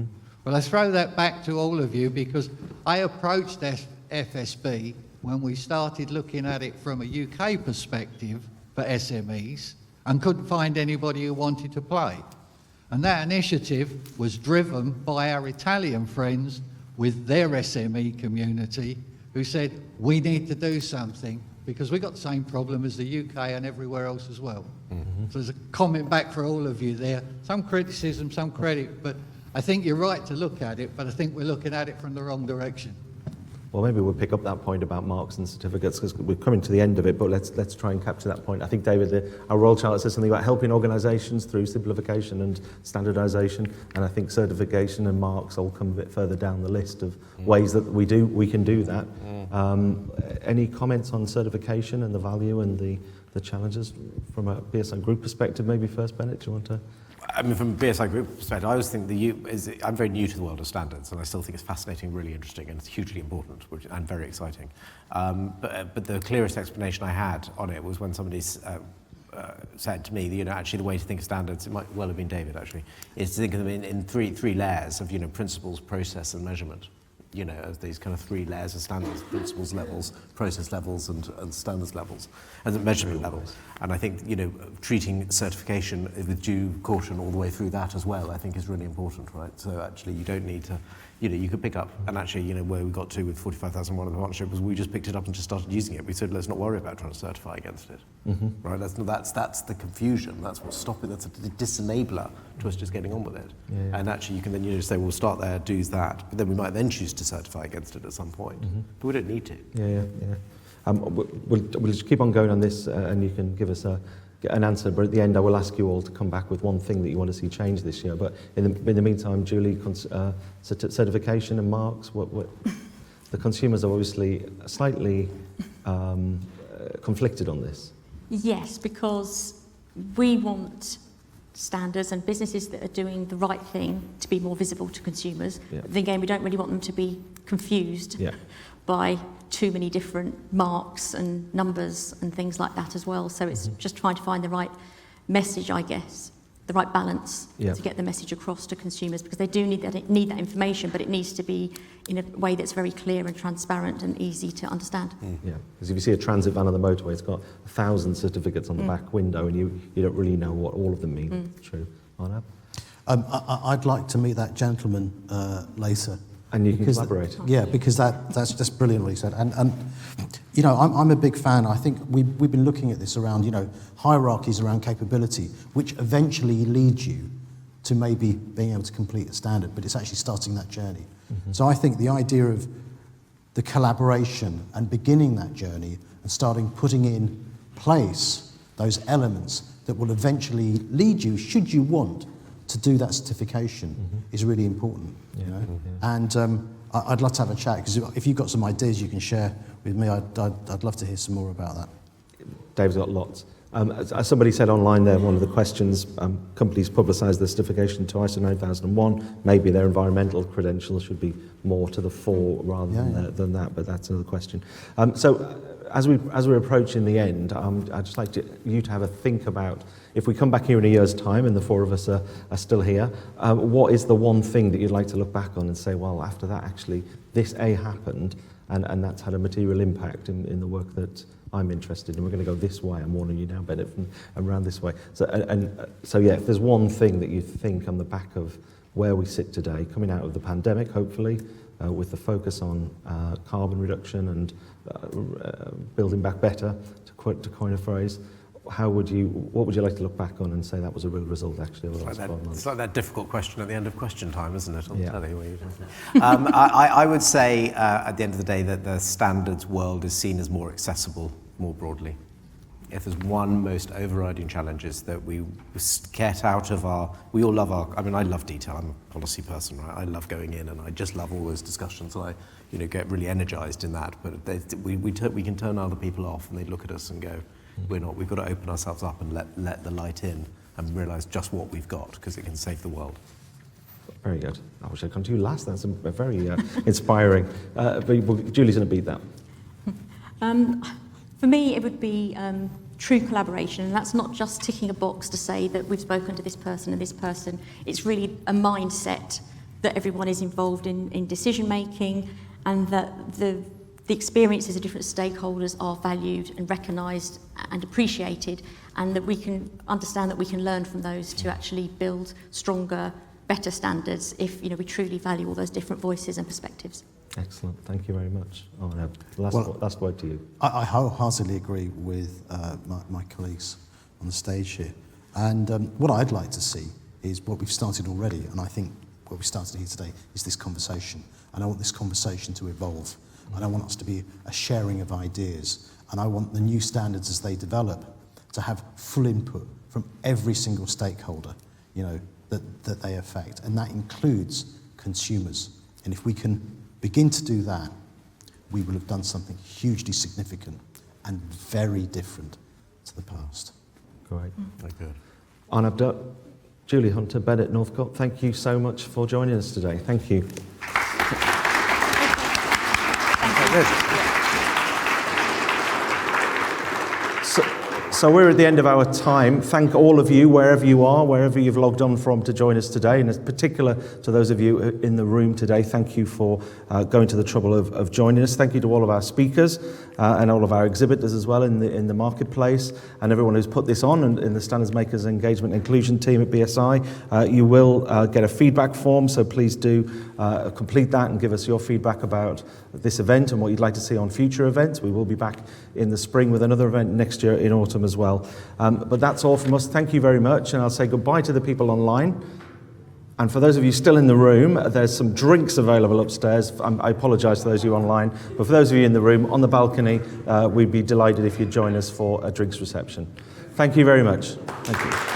But I throw that back to all of you because I approached FSB when we started looking at it from a UK perspective for SMEs and couldn't find anybody who wanted to play. And that initiative was driven by our Italian friends with their SME community who said, we need to do something because we've got the same problem as the UK and everywhere else as well. So there's a comment back for all of you there. Some criticism, some credit, but I think you're right to look at it, but I think we're looking at it from the wrong direction. Well, maybe we'll pick up that point about marks and certificates because we're coming to the end of it, but let's try and capture that point. I think, David, our Royal Charter says something about helping organisations through simplification and standardisation, and I think certification and marks all come a bit further down the list of ways that we can do that. Any comments on certification and the value and the challenges from a BSI group perspective? Maybe first, Bennett, do you want to? I mean, from a BSI group perspective, I always think I'm very new to the world of standards, and I still think it's fascinating, really interesting, and it's hugely important and very exciting. But the clearest explanation I had on it was when somebody said to me, you know, actually the way to think of standards, it might well have been David actually, is to think of them in three layers of, you know, principles, process, and measurement. You know, as these kind of three layers of standards, principles levels, process levels, and standards levels, and the measurement levels. And I think, you know, treating certification with due caution all the way through that as well, I think is really important, right? So actually you don't need to, you know, you could pick up, and actually, you know, where we got to with 45,001 of the partnership was we just picked it up and just started using it. We said, let's not worry about trying to certify against it, right? That's the confusion. That's what's stopping. That's a disenabler to us just getting on with it. Yeah. And actually, you can then, you know, say, we'll start there, do that, but then we might then choose to certify against it at some point. But we don't need to. Yeah. We'll just keep on going on this, and you can give us get an answer, but at the end I will ask you all to come back with one thing that you want to see changed this year. But in the meantime, Julie, certification and marks, what the consumers are obviously slightly conflicted on this. Yes, because we want standards and businesses that are doing the right thing to be more visible to consumers. Yeah. But then again, we don't really want them to be confused by too many different marks and numbers and things like that as well. So it's just trying to find the right message, I guess, the right balance to get the message across to consumers, because they do need that information, but it needs to be in a way that's very clear and transparent and easy to understand. Yeah, because if you see a transit van on the motorway, it's got 1,000 certificates on the back window, and you don't really know what all of them mean. True. Arnab? I'd like to meet that gentleman later. And you can collaborate. Yeah, because that's just brilliant what he said. And you know, I'm a big fan. I think we've been looking at this around, you know, hierarchies around capability, which eventually leads you to maybe being able to complete a standard, but it's actually starting that journey. So I think the idea of the collaboration and beginning that journey and starting putting in place those elements that will eventually lead you, should you want to do that certification, is really important. You know? And I'd love to have a chat, because if you've got some ideas you can share with me, I'd love to hear some more about that. Dave's got lots. As somebody said online there, one of the questions, companies publicise their certification to ISO 9001. Maybe their environmental credentials should be more to the fore rather than that, but that's another question. So as we're approaching the end, I'd just like you to have a think about, if we come back here in a year's time and the four of us are still here, what is the one thing that you'd like to look back on and say, well, after that, actually, this happened, and that's had a material impact in the work that I'm interested in. We're going to go this way. I'm warning you now, Bennett, from around this way. So yeah, if there's one thing that you think on the back of where we sit today, coming out of the pandemic, hopefully, with the focus on carbon reduction and building back better, to coin a phrase, what would you like to look back on and say that was a real result, actually, over the last 12 months? It's like that difficult question at the end of question time, isn't it? I'll tell you what you do. I would say, at the end of the day, that the standards world is seen as more accessible, more broadly. If there's one most overriding challenge, is that we get out of we all love I love detail. I'm a policy person, right? I love going in, and I just love all those discussions. I, get really energized in that. But we can turn other people off, and they look at us and go, we've got to open ourselves up and let the light in and realise just what we've got, because it can save the world. Very good. I wish I'd come to you last. That's a very inspiring. But Julie's going to beat that. For me, it would be true collaboration, and that's not just ticking a box to say that we've spoken to this person and this person. It's really a mindset that everyone is involved in decision making, and that the experiences of different stakeholders are valued and recognised and appreciated, and that we can understand that we can learn from those to actually build stronger, better standards if we truly value all those different voices and perspectives. Excellent. Thank you very much. Last word to you. I wholeheartedly agree with my colleagues on the stage here. And what I'd like to see is what we've started already, and I think what we started here today is this conversation. And I want this conversation to evolve. And I want us to be a sharing of ideas. And I want the new standards, as they develop, to have full input from every single stakeholder, that they affect. And that includes consumers. And if we can begin to do that, we will have done something hugely significant and very different to the past. Great. Very good. Arnab Dutt, Julie Hunter, Bennett Northcott, thank you so much for joining us today. Thank you. Good. So we're at the end of our time. Thank all of you, wherever you are, wherever you've logged on from to join us today, and in particular to those of you in the room today, thank you for going to the trouble of joining us. Thank you to all of our speakers and all of our exhibitors as well in the marketplace, and everyone who's put this on, and in the Standards Makers Engagement Inclusion team at BSI. You will get a feedback form, so please do complete that and give us your feedback about this event and what you'd like to see on future events. We will be back in the spring with another event next year in autumn as well. But that's all from us. Thank you very much, and I'll say goodbye to the people online. And for those of you still in the room, there's some drinks available upstairs. I apologise to those of you online, but for those of you in the room, on the balcony, we'd be delighted if you'd join us for a drinks reception. Thank you very much. Thank you.